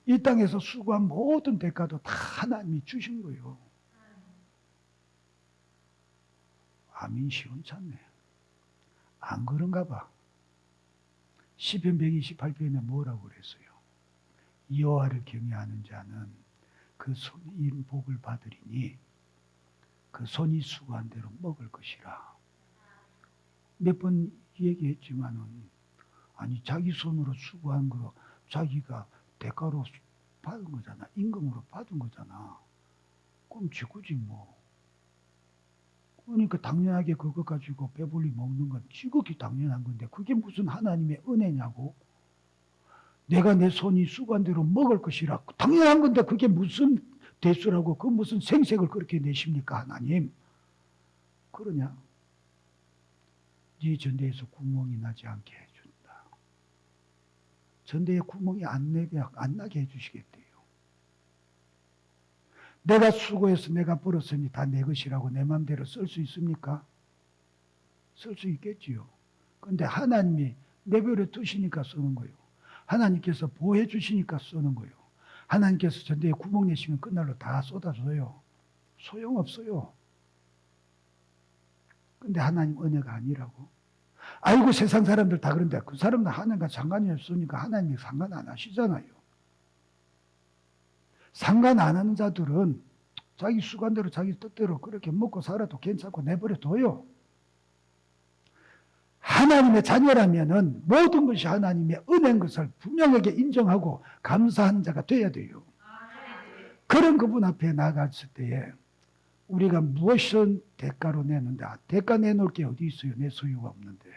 이 땅에서 수고한 모든 대가도 다 하나님이 주신 거예요. 아멘 시원찮네. 안 그런가 봐. 시편 128편에 뭐라고 그랬어요? 여호와를 경외하는 자는 그 손이 복을 받으리니 그 손이 수고한 대로 먹을 것이라. 몇 번 얘기했지만은 아니 자기 손으로 수고한 거 자기가 대가로 받은 거잖아. 임금으로 받은 거잖아. 그럼 지구지 뭐. 그러니까 당연하게 그거 가지고 배불리 먹는 건 지극히 당연한 건데 그게 무슨 하나님의 은혜냐고. 내가 내 손이 수고한 대로 먹을 것이라. 당연한 건데 그게 무슨 대수라고 그 무슨 생색을 그렇게 내십니까 하나님. 그러냐. 네 전대에서 구멍이 나지 않게 해준다. 전대에 구멍이 안 나게 해주시겠대요. 내가 수고해서 내가 벌었으니 다 내 것이라고 내 마음대로 쓸 수 있습니까? 쓸 수 있겠지요. 그런데 하나님이 내버려 두시니까 쓰는 거예요. 하나님께서 보호해 주시니까 쓰는 거예요. 하나님께서 전대에 구멍 내시면 그날로 다 쏟아줘요. 소용없어요. 근데 하나님 은혜가 아니라고. 아이고 세상 사람들 다 그런데 그 사람들 하나님과 상관이 없으니까 하나님이 상관 안 하시잖아요. 상관 안 하는 자들은 자기 수관대로 자기 뜻대로 그렇게 먹고 살아도 괜찮고 내버려 둬요. 하나님의 자녀라면은 모든 것이 하나님의 은혜인 것을 분명하게 인정하고 감사하는 자가 돼야 돼요. 그런 그분 앞에 나갔을 때에 우리가 무엇을 대가로 내는데 대가 내놓을 게 어디 있어요? 내 소유가 없는데.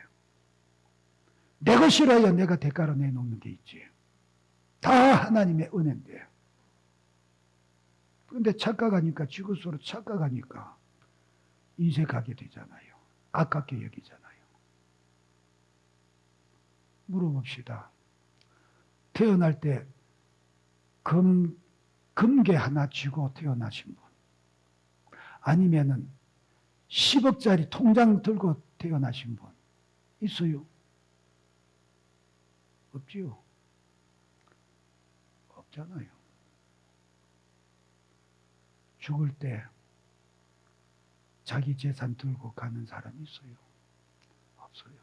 내 것이라야 내가 대가로 내놓는 게 있지. 다 하나님의 은혜인데. 그런데 착각하니까 지구스로 착각하니까 인색하게 되잖아요. 아깝게 여기잖아요. 물어봅시다. 태어날 때 금괴 하나 쥐고 태어나신 분. 아니면은 10억짜리 통장 들고 태어나신 분. 있어요? 없지요? 없잖아요. 죽을 때 자기 재산 들고 가는 사람이 있어요? 없어요.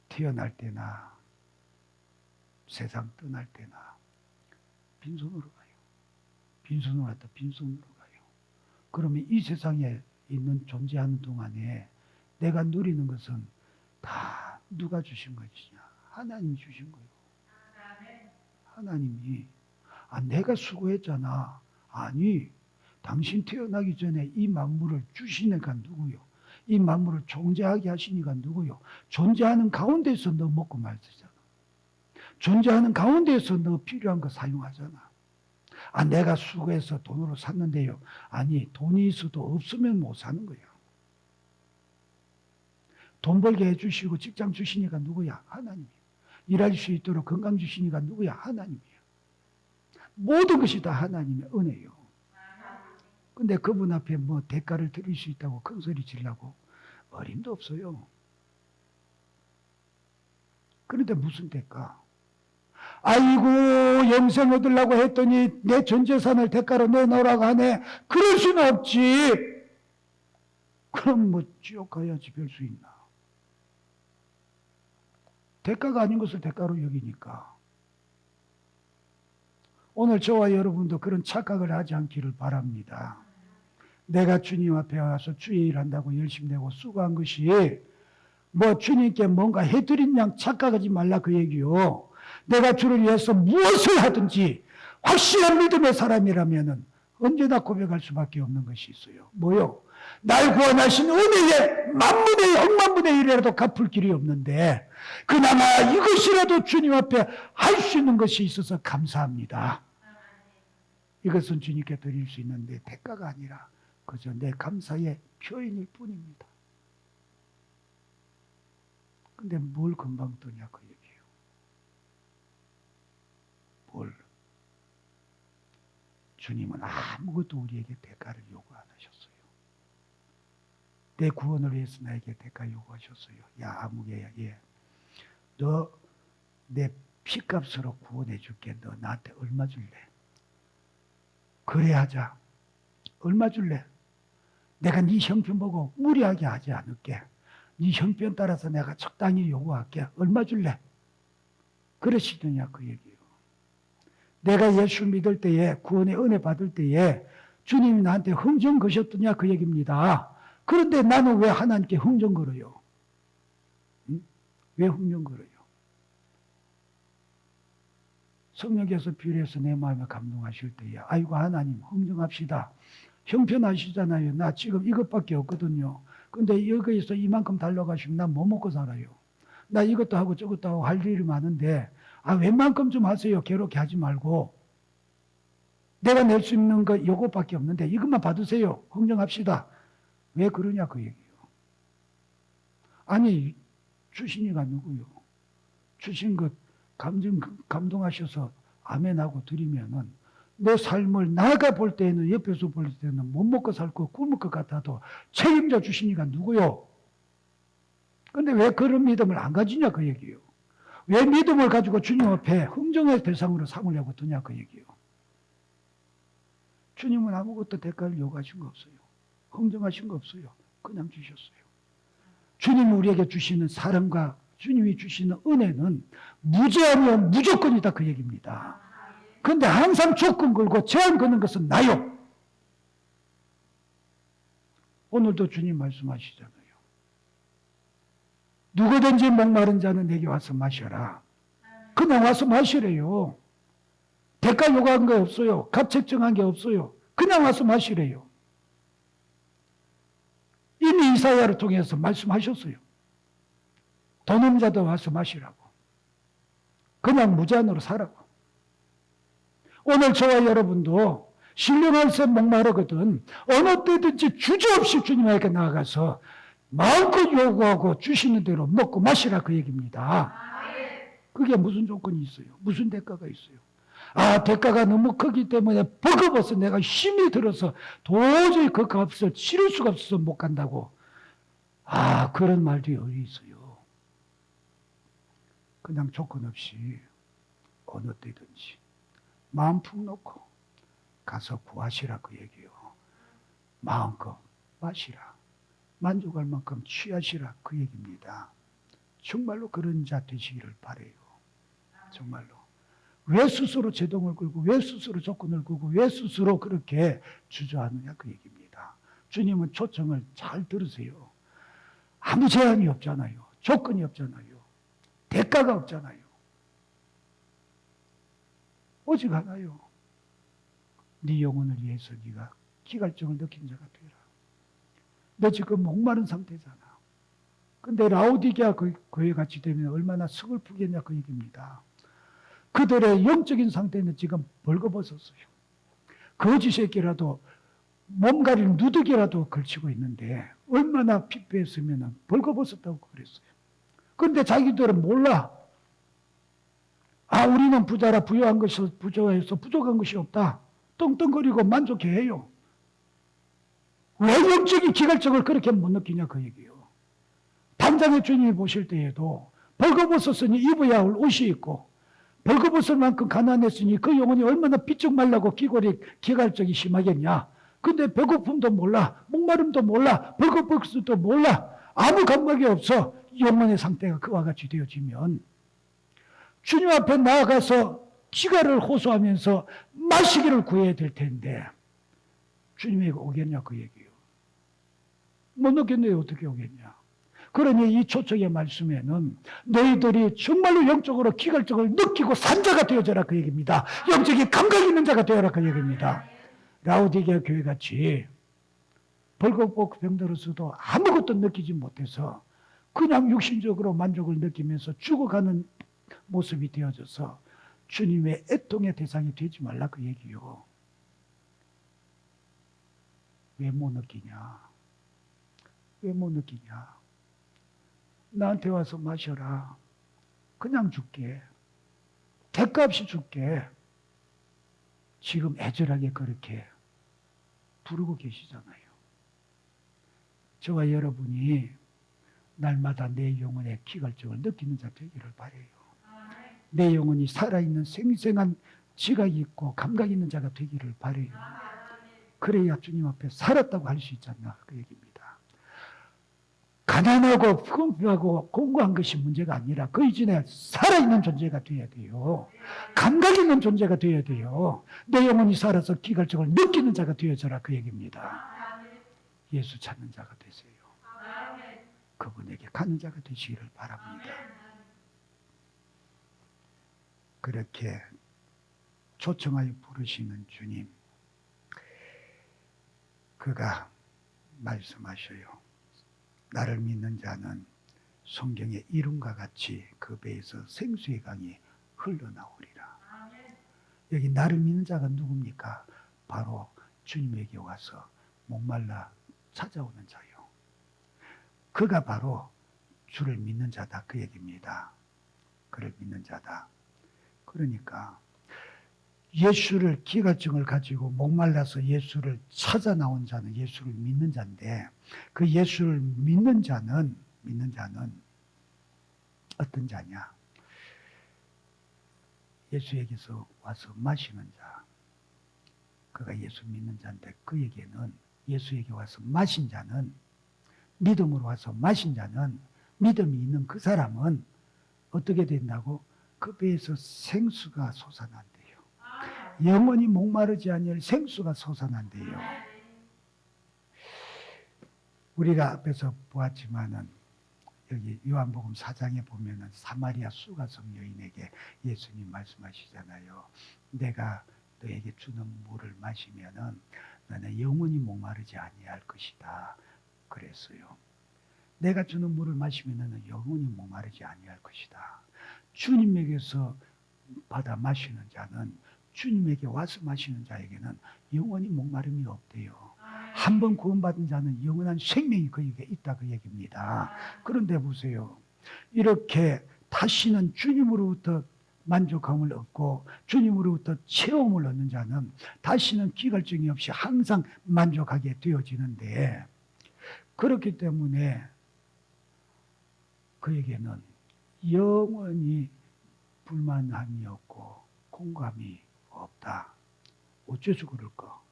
태어날 때나 세상 떠날 때나 빈손으로 가요. 빈손으로 왔다 빈손으로 가요. 그러면 이 세상에 있는 존재하는 동안에 내가 누리는 것은 다 누가 주신 것이냐? 하나님이 주신 거예요. 하나님이 내가 수고했잖아. 아니 당신 태어나기 전에 이 만물을 주시니까 누구요? 이 만물을 존재하게 하시니까 누구요? 존재하는 가운데서 너 먹고 말쓰잖아. 존재하는 가운데서 너 필요한 거 사용하잖아. 내가 수고해서 돈으로 샀는데요. 아니 돈이 있어도 없으면 못 사는 거야. 돈 벌게 해주시고 직장 주시니까 누구야? 하나님이야. 일할 수 있도록 건강 주시니까 누구야? 하나님이야. 모든 것이 다 하나님의 은혜요. 근데 그분 앞에 뭐 대가를 드릴 수 있다고 큰 소리 지르려고 어림도 없어요. 그런데 무슨 대가? 아이고 영생 얻으려고 했더니 내 전 재산을 대가로 내놓으라고 하네. 그럴 수는 없지. 그럼 뭐 지옥 가야지 별 수 있나. 대가가 아닌 것을 대가로 여기니까. 오늘 저와 여러분도 그런 착각을 하지 않기를 바랍니다. 내가 주님 앞에 와서 주의 일 한다고 열심히 내고 수고한 것이 뭐 주님께 뭔가 해드린 양 착각하지 말라 그 얘기요. 내가 주를 위해서 무엇을 하든지 확실한 믿음의 사람이라면 언제나 고백할 수밖에 없는 것이 있어요. 뭐요? 날 구원하신 은혜에 만분의 억만분의 일이라도 갚을 길이 없는데 그나마 이것이라도 주님 앞에 할 수 있는 것이 있어서 감사합니다. 이것은 주님께 드릴 수 있는데 대가가 아니라 그저 내 감사의 표현일 뿐입니다. 근데 뭘 금방 뜨냐 그 얘기예요. 뭘? 주님은 아무것도 우리에게 대가를 요구 안 하셨어요. 내 구원을 위해서 나에게 대가 요구하셨어요. 야 아무개야 예. 너 내 피값으로 구원해 줄게. 너 나한테 얼마 줄래? 그래 하자. 얼마 줄래? 내가 네 형편 보고 무리하게 하지 않을게. 네 형편 따라서 내가 적당히 요구할게. 얼마 줄래? 그러시더냐 그 얘기예요. 내가 예수 믿을 때에, 구원의 은혜 받을 때에 주님이 나한테 흥정 거셨더냐 그 얘기입니다. 그런데 나는 왜 하나님께 흥정 걸어요? 응? 왜 흥정 걸어요? 성령께서 비례해서 내 마음에 감동하실 때에 아이고 하나님 흥정합시다. 형편하시잖아요. 나 지금 이것밖에 없거든요. 근데 여기에서 이만큼 달라가시면 나 뭐 먹고 살아요? 나 이것도 하고 저것도 하고 할 일이 많은데 웬만큼 좀 하세요. 괴롭게 하지 말고. 내가 낼 수 있는 거 요것밖에 없는데 이것만 받으세요. 흥정합시다. 왜 그러냐 그 얘기예요. 아니 주신이가 누구요? 주신 것 감동하셔서 아멘하고 드리면은 내 삶을 나가 볼 때는 옆에서 볼 때는 못 먹고 살고 굶을 것 같아도 책임져 주시니까 누구요? 근데 왜 그런 믿음을 안 가지냐 그 얘기예요. 왜 믿음을 가지고 주님 앞에 흥정의 대상으로 삼으려고 드냐 그 얘기예요. 주님은 아무것도 대가를 요구하신 거 없어요. 흥정하신 거 없어요. 그냥 주셨어요. 주님이 우리에게 주시는 사랑과 주님이 주시는 은혜는 무제한이요 무조건이다 그 얘기입니다. 그런데 항상 조건 걸고 제한 거는 것은 나요. 오늘도 주님 말씀하시잖아요. 누구든지 목마른 자는 내게 와서 마셔라. 그냥 와서 마시래요. 대가 요구한 게 없어요. 값 책정한 게 없어요. 그냥 와서 마시래요. 이미 이사야를 통해서 말씀하셨어요. 돈 없는 자도 와서 마시라고. 그냥 무제한으로 사라고. 오늘 저와 여러분도 신령할새 목마르거든 어느 때든지 주저없이 주님에게 나아가서 마음껏 요구하고 주시는 대로 먹고 마시라 그 얘기입니다. 그게 무슨 조건이 있어요? 무슨 대가가 있어요? 대가가 너무 크기 때문에 버거워서 내가 힘이 들어서 도저히 그 값을 치를 수가 없어서 못 간다고. 그런 말들이 어디 있어요? 그냥 조건 없이 어느 때든지 마음 푹 놓고 가서 구하시라 그 얘기요. 마음껏 마시라. 만족할 만큼 취하시라 그 얘기입니다. 정말로 그런 자 되시기를 바라요. 정말로. 왜 스스로 제동을 걸고 왜 스스로 조건을 걸고 왜 스스로 그렇게 주저하느냐 그 얘기입니다. 주님은 초청을 잘 들으세요. 아무 제한이 없잖아요. 조건이 없잖아요. 대가가 없잖아요. 오직 하나요. 네 영혼을 위해서 네가 기갈증을 느낀 자가 되라. 너 지금 목마른 상태잖아. 근데 라오디게아 교회 같이 되면 얼마나 서글프겠냐 그 얘기입니다. 그들의 영적인 상태는 지금 벌거벗었어요. 거지 새끼라도 몸가림 누더기라도 걸치고 있는데 얼마나 피폐했으면 벌거벗었다고 그랬어요. 그런데 자기들은 몰라. 우리는 부자라 부유한 것이 부족해서 부족한 것이 없다. 떵떵거리고 만족해요. 왜 영적인 기갈증을 그렇게 못 느끼냐 그 얘기예요. 단장의 주님이 보실 때에도 벌거벗었으니 입어야 할 옷이 있고 벌거벗을 만큼 가난했으니 그 영혼이 얼마나 삐쩍 말라고 기갈증이 심하겠냐. 근데 배고픔도 몰라. 목마름도 몰라. 벌거벗을도 몰라. 아무 감각이 없어. 영혼의 상태가 그와 같이 되어지면 주님 앞에 나아가서 지가를 호소하면서 마시기를 구해야 될 텐데 주님에게 오겠냐 그 얘기예요. 못 오겠네요. 어떻게 오겠냐. 그러니 이 초청의 말씀에는 너희들이 정말로 영적으로 기갈증을 느끼고 산 자가 되어져라 그 얘기입니다. 영적인 감각 있는 자가 되어라 그 얘기입니다. 라오디게아 교회같이 벌거벗고 병들어서도 아무것도 느끼지 못해서 그냥 육신적으로 만족을 느끼면서 죽어가는 모습이 되어져서 주님의 애통의 대상이 되지 말라 그 얘기요. 왜 못 느끼냐? 왜 못 느끼냐? 나한테 와서 마셔라. 그냥 줄게. 대가 없이 줄게. 지금 애절하게 그렇게 부르고 계시잖아요. 저와 여러분이 날마다 내 영혼의 기갈증을 느끼는 자 되기를 바라요. 내 영혼이 살아있는 생생한 지각이 있고 감각이 있는 자가 되기를 바라요. 그래야 주님 앞에 살았다고 할 수 있지 않나 그 얘기입니다. 가난하고 풍부하고 공고한 것이 문제가 아니라 그 이전에 살아있는 존재가 되어야 돼요. 감각 있는 존재가 되어야 돼요. 내 영혼이 살아서 기갈증을 느끼는 자가 되어져라 그 얘기입니다. 예수 찾는 자가 되세요. 그분에게 가는 자가 되시기를 바랍니다. 그렇게 초청하여 부르시는 주님, 그가 말씀하셔요. 나를 믿는 자는 성경의 이름과 같이 그 배에서 생수의 강이 흘러나오리라. 여기 나를 믿는 자가 누굽니까? 바로 주님에게 와서 목말라 찾아오는 자요. 그가 바로 주를 믿는 자다 그 얘기입니다. 그를 믿는 자다. 그러니까 예수를 기갈증을 가지고 목말라서 예수를 찾아 나온 자는 예수를 믿는 자인데 그 예수를 믿는 자는 어떤 자냐? 예수에게서 와서 마시는 자. 그가 예수 믿는 자인데 그에게는 예수에게 와서 마신 자는 믿음으로 와서 마신 자는 믿음이 있는 그 사람은 어떻게 된다고? 그 배에서 생수가 솟아난대요. 영원히 목마르지 아니할 생수가 솟아난대요. 우리가 앞에서 보았지만은 여기 요한복음 4장에 보면은 사마리아 수가성 여인에게 예수님 말씀하시잖아요. 내가 너에게 주는 물을 마시면은 너는 영원히 목마르지 아니할 것이다. 그랬어요. 내가 주는 물을 마시면 너는 영원히 목마르지 아니할 것이다. 주님에게서 받아 마시는 자는 주님에게 와서 마시는 자에게는 영원히 목마름이 없대요. 한 번 구원받은 자는 영원한 생명이 그에게 있다 그 얘기입니다. 그런데 보세요. 이렇게 다시는 주님으로부터 만족함을 얻고 주님으로부터 체험을 얻는 자는 다시는 기갈증이 없이 항상 만족하게 되어지는데 그렇기 때문에 그에게는 영원히 불만함이 없고 공감이 없다. 어째서 그럴까?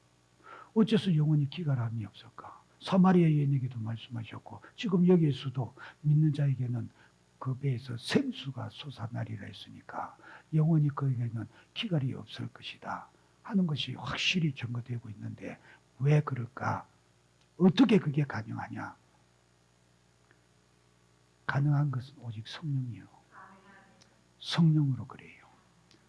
어째서 영원히 기갈함이 없을까? 사마리아 여인에게도 말씀하셨고 지금 여기에서도 믿는 자에게는 그 배에서 생수가 솟아나리라 했으니까 영원히 그에게는 기갈이 없을 것이다 하는 것이 확실히 증거되고 있는데 왜 그럴까? 어떻게 그게 가능하냐? 가능한 것은 오직 성령이요. 성령으로 그래요.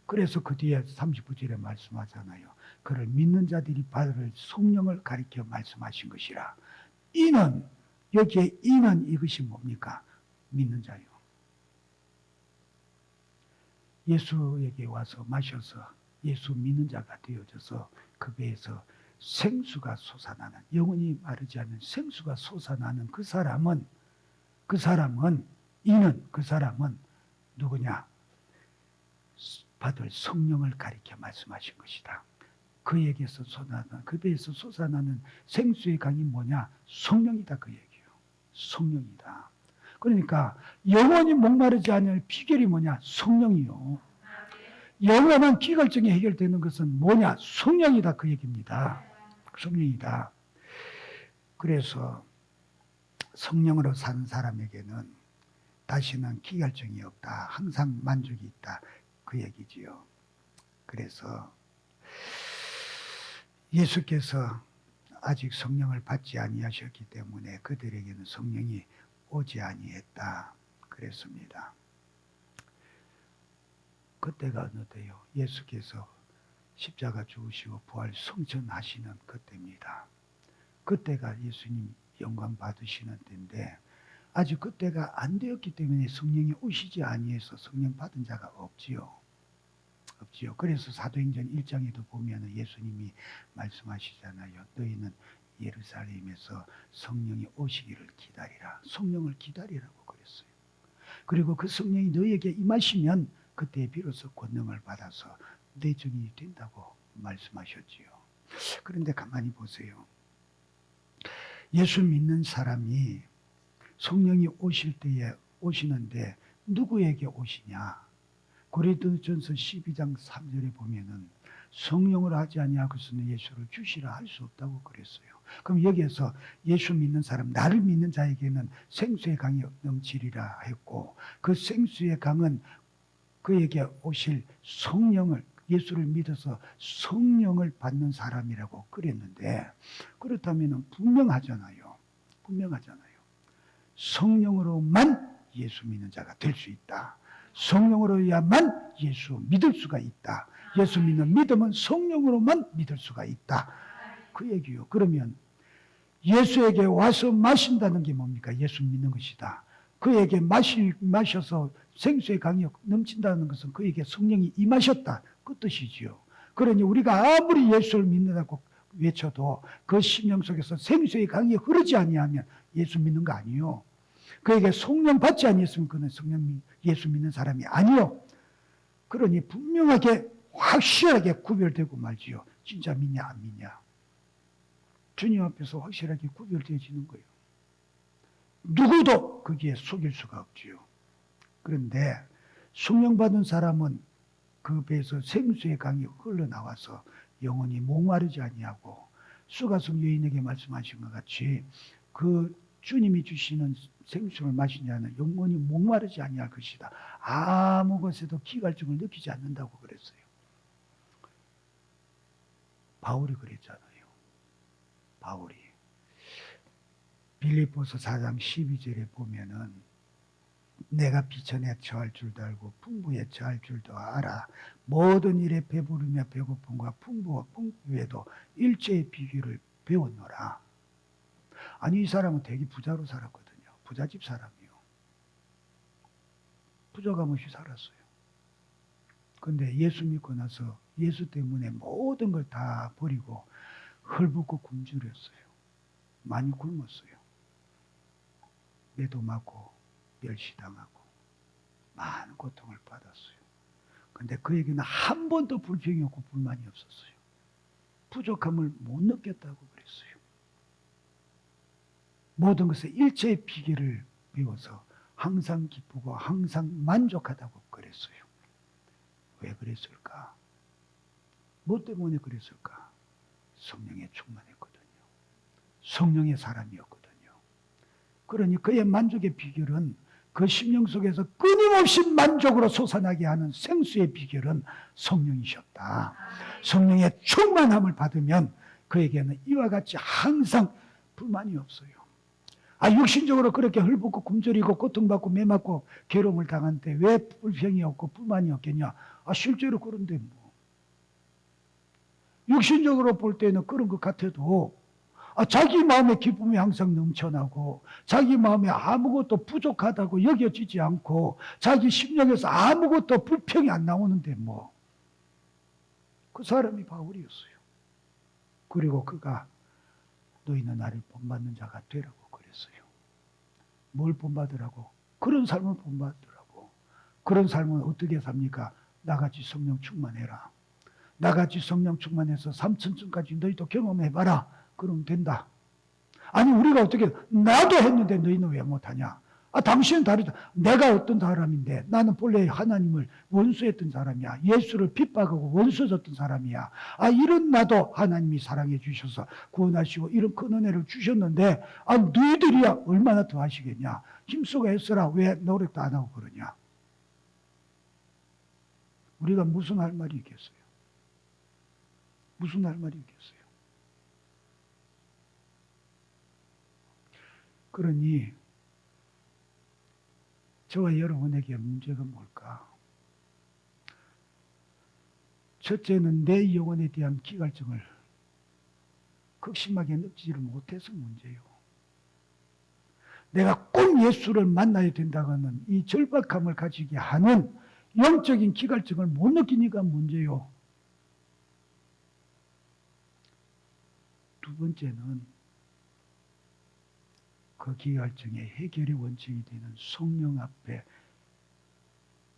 그래서 그 뒤에 39절에 말씀하잖아요. 그를 믿는 자들이 받을 성령을 가리켜 말씀하신 것이라. 이는 여기에 이는 이것이 뭡니까? 믿는 자요. 예수에게 와서 마셔서 예수 믿는 자가 되어져서 그 배에서 생수가 솟아나는 영원히 마르지 않는 생수가 솟아나는 그 사람은 누구냐? 받을 성령을 가리켜 말씀하신 것이다. 그에게서 솟아나는 그 배에서 솟아나는 생수의 강이 뭐냐? 성령이다 그 얘기예요. 성령이다. 그러니까 영원히 목마르지 않을 비결이 뭐냐? 성령이요. 영원한 기갈증이 해결되는 것은 뭐냐? 성령이다 그 얘기입니다. 성령이다. 그래서 성령으로 사는 사람에게는 다시는 기갈증이 없다. 항상 만족이 있다. 그 얘기지요. 그래서 예수께서 아직 성령을 받지 아니하셨기 때문에 그들에게는 성령이 오지 아니했다. 그랬습니다. 그때가 어느 때요? 예수께서 십자가 죽으시고 부활 성천하시는 그때입니다. 그때가 예수님 영광 받으시는 때인데 아직 그때가 안 되었기 때문에 성령이 오시지 아니해서 성령 받은 자가 없지요. 그래서 사도행전 1장에도 보면 예수님이 말씀하시잖아요. 너희는 예루살렘에서 성령이 오시기를 기다리라. 성령을 기다리라고 그랬어요. 그리고 그 성령이 너희에게 임하시면 그때 비로소 권능을 받아서 내 증인이 된다고 말씀하셨지요. 그런데 가만히 보세요. 예수 믿는 사람이 성령이 오실 때에 오시는데 누구에게 오시냐? 고린도전서 12장 3절에 보면은 성령으로 하지 아니하고서는 예수를 주시라 할 수 없다고 그랬어요. 그럼 여기에서 예수 믿는 사람, 나를 믿는 자에게는 생수의 강이 넘치리라 했고, 그 생수의 강은 그에게 오실 성령을, 예수를 믿어서 성령을 받는 사람이라고 그랬는데, 그렇다면 분명하잖아요. 성령으로만 예수 믿는 자가 될 수 있다. 성령으로야만 예수 믿을 수가 있다. 예수 믿는 믿음은 성령으로만 믿을 수가 있다. 그 얘기요. 그러면 예수에게 와서 마신다는 게 뭡니까? 예수 믿는 것이다. 그에게 마셔서 생수의 강이 넘친다는 것은 그에게 성령이 임하셨다. 그 뜻이지요. 그러니 우리가 아무리 예수를 믿는다고 외쳐도 그 심령 속에서 생수의 강이 흐르지 아니하면 예수 믿는 거 아니요. 그에게 성령 받지 아니했으면 그는 예수 믿는 사람이 아니요. 그러니 분명하게 확실하게 구별되고 말지요. 진짜 믿냐 안 믿냐. 주님 앞에서 확실하게 구별되어지는 거예요. 누구도 거기에 속일 수가 없지요. 그런데 성령 받은 사람은 그 배에서 생수의 강이 흘러나와서 영원히 목마르지 아니하고, 수가성 여인에게 말씀하신 것 같이 그 주님이 주시는 생수를 마시냐는 영원히 목마르지 아니할 것이다. 아무 것에도 기갈증을 느끼지 않는다고 그랬어요. 바울이 그랬잖아요. 바울이 빌립보서 4장 12절에 보면은 내가 비천에 처할 줄도 알고 풍부에 처할 줄도 알아. 모든 일에 배부르며 배고픔과 풍부와 풍부에도 일체의 비결을 배웠노라. 아니, 이 사람은 되게 부자로 살았거든요. 부잣집 사람이요. 부족함 없이 살았어요. 근데 예수 믿고 나서 예수 때문에 모든 걸 다 버리고 헐벗고 굶주렸어요. 많이 굶었어요. 매도 맞고 멸시당하고 많은 고통을 받았어요. 근데 그에게는 한 번도 불평이 없고 불만이 없었어요. 부족함을 못 느꼈다고 그랬어요. 모든 것에 일체의 비결을 배워서 항상 기쁘고 항상 만족하다고 그랬어요. 왜 그랬을까? 뭐 때문에 그랬을까? 성령에 충만했거든요. 성령의 사람이었거든요. 그러니 그의 만족의 비결은, 그 심령 속에서 끊임없이 만족으로 솟아나게 하는 생수의 비결은 성령이셨다. 성령의 충만함을 받으면 그에게는 이와 같이 항상 불만이 없어요. 육신적으로 그렇게 헐벗고 굶주리고 고통받고 매맞고 괴로움을 당하는데 왜 불평이 없고 불만이 없겠냐? 실제로 그런데 뭐. 육신적으로 볼 때는 그런 것 같아도 자기 마음의 기쁨이 항상 넘쳐나고 자기 마음에 아무것도 부족하다고 여겨지지 않고 자기 심령에서 아무것도 불평이 안 나오는데 뭐. 그 사람이 바울이었어요. 그리고 그가 너희는 나를 본받는 자가 되라고 그랬어요. 뭘 본받으라고? 그런 삶을 본받으라고. 그런 삶은 어떻게 삽니까? 나같이 성령 충만해라. 나같이 성령 충만해서 3천층까지 너희도 경험해봐라. 그러면 된다. 아니, 우리가 어떻게, 나도 했는데 너희는 왜 못하냐? 당신은 다르다. 내가 어떤 사람인데, 나는 본래 하나님을 원수했던 사람이야. 예수를 핍박하고 원수졌던 사람이야. 이런 나도 하나님이 사랑해 주셔서 구원하시고 이런 큰 은혜를 주셨는데, 너희들이야 얼마나 더 하시겠냐? 힘쓰고 애써라. 왜 노력도 안 하고 그러냐? 우리가 무슨 할 말이 있겠어요? 무슨 할 말이 있겠어요? 그러니 저와 여러분에게 문제가 뭘까? 첫째는 내 영혼에 대한 기갈증을 극심하게 느끼지를 못해서 문제요. 내가 꼭 예수를 만나야 된다고는 이 절박함을 가지게 하는 영적인 기갈증을 못 느끼니까 문제요. 두 번째는 그 기갈증의 해결의 원칙이 되는 성령 앞에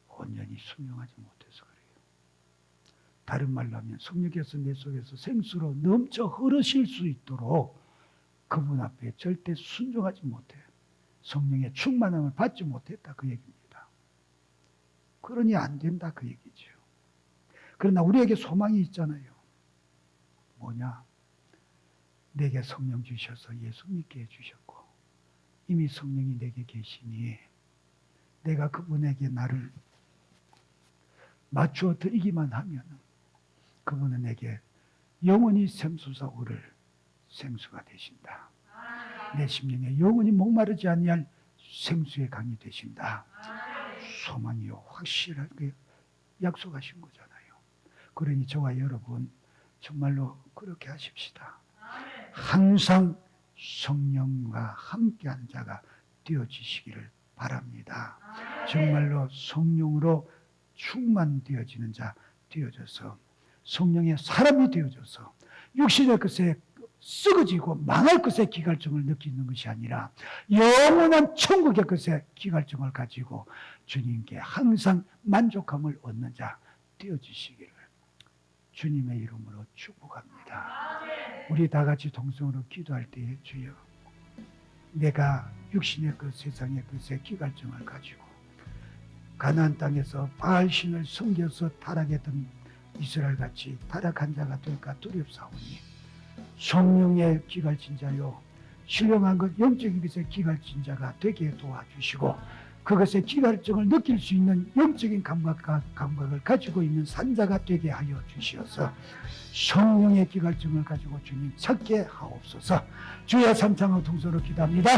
온전히 순종하지 못해서 그래요. 다른 말로 하면 성령께서 내 속에서 생수로 넘쳐 흐르실 수 있도록 그분 앞에 절대 순종하지 못해. 성령의 충만함을 받지 못했다 그 얘기입니다. 그러니 안 된다 그 얘기죠. 그러나 우리에게 소망이 있잖아요. 뭐냐? 내게 성령 주셔서 예수 믿게 해주셨고 이미 성령이 내게 계시니 내가 그분에게 나를 맞추어 드리기만 하면 그분은 내게 영원히 샘솟아 오를 생수가 되신다. 내 심령에 영원히 목마르지 아니할 생수의 강이 되신다. 소망이요 확실하게 약속하신 거잖아요. 그러니 저와 여러분 정말로 그렇게 하십시다. 항상 성령과 함께하는 자가 되어지시기를 바랍니다. 정말로 성령으로 충만되어지는 자 되어져서 성령의 사람이 되어져서 육신의 것에 썩어지고 망할 것의 기갈증을 느끼는 것이 아니라 영원한 천국의 것에 기갈증을 가지고 주님께 항상 만족함을 얻는 자 되어지시기를 주님의 이름으로 축복합니다. 우리 다 같이 동성으로 기도할 때에 주여 내가 육신의 그 세상의 것에 기갈증을 가지고 가나안 땅에서 바알신을 섬겨서 타락했던 이스라엘같이 타락한 자가 될까 두렵사오니 성령의 기갈진 자요 신령한 것 영적인 것의 기갈진 자가 되게 도와주시고 그것의 기갈증을 느낄 수 있는 영적인 감각을 가지고 있는 산자가 되게 하여 주시어서 성령의 기갈증을 가지고 주님 찾게 하옵소서. 주의 삼창의 동서로 기도합니다.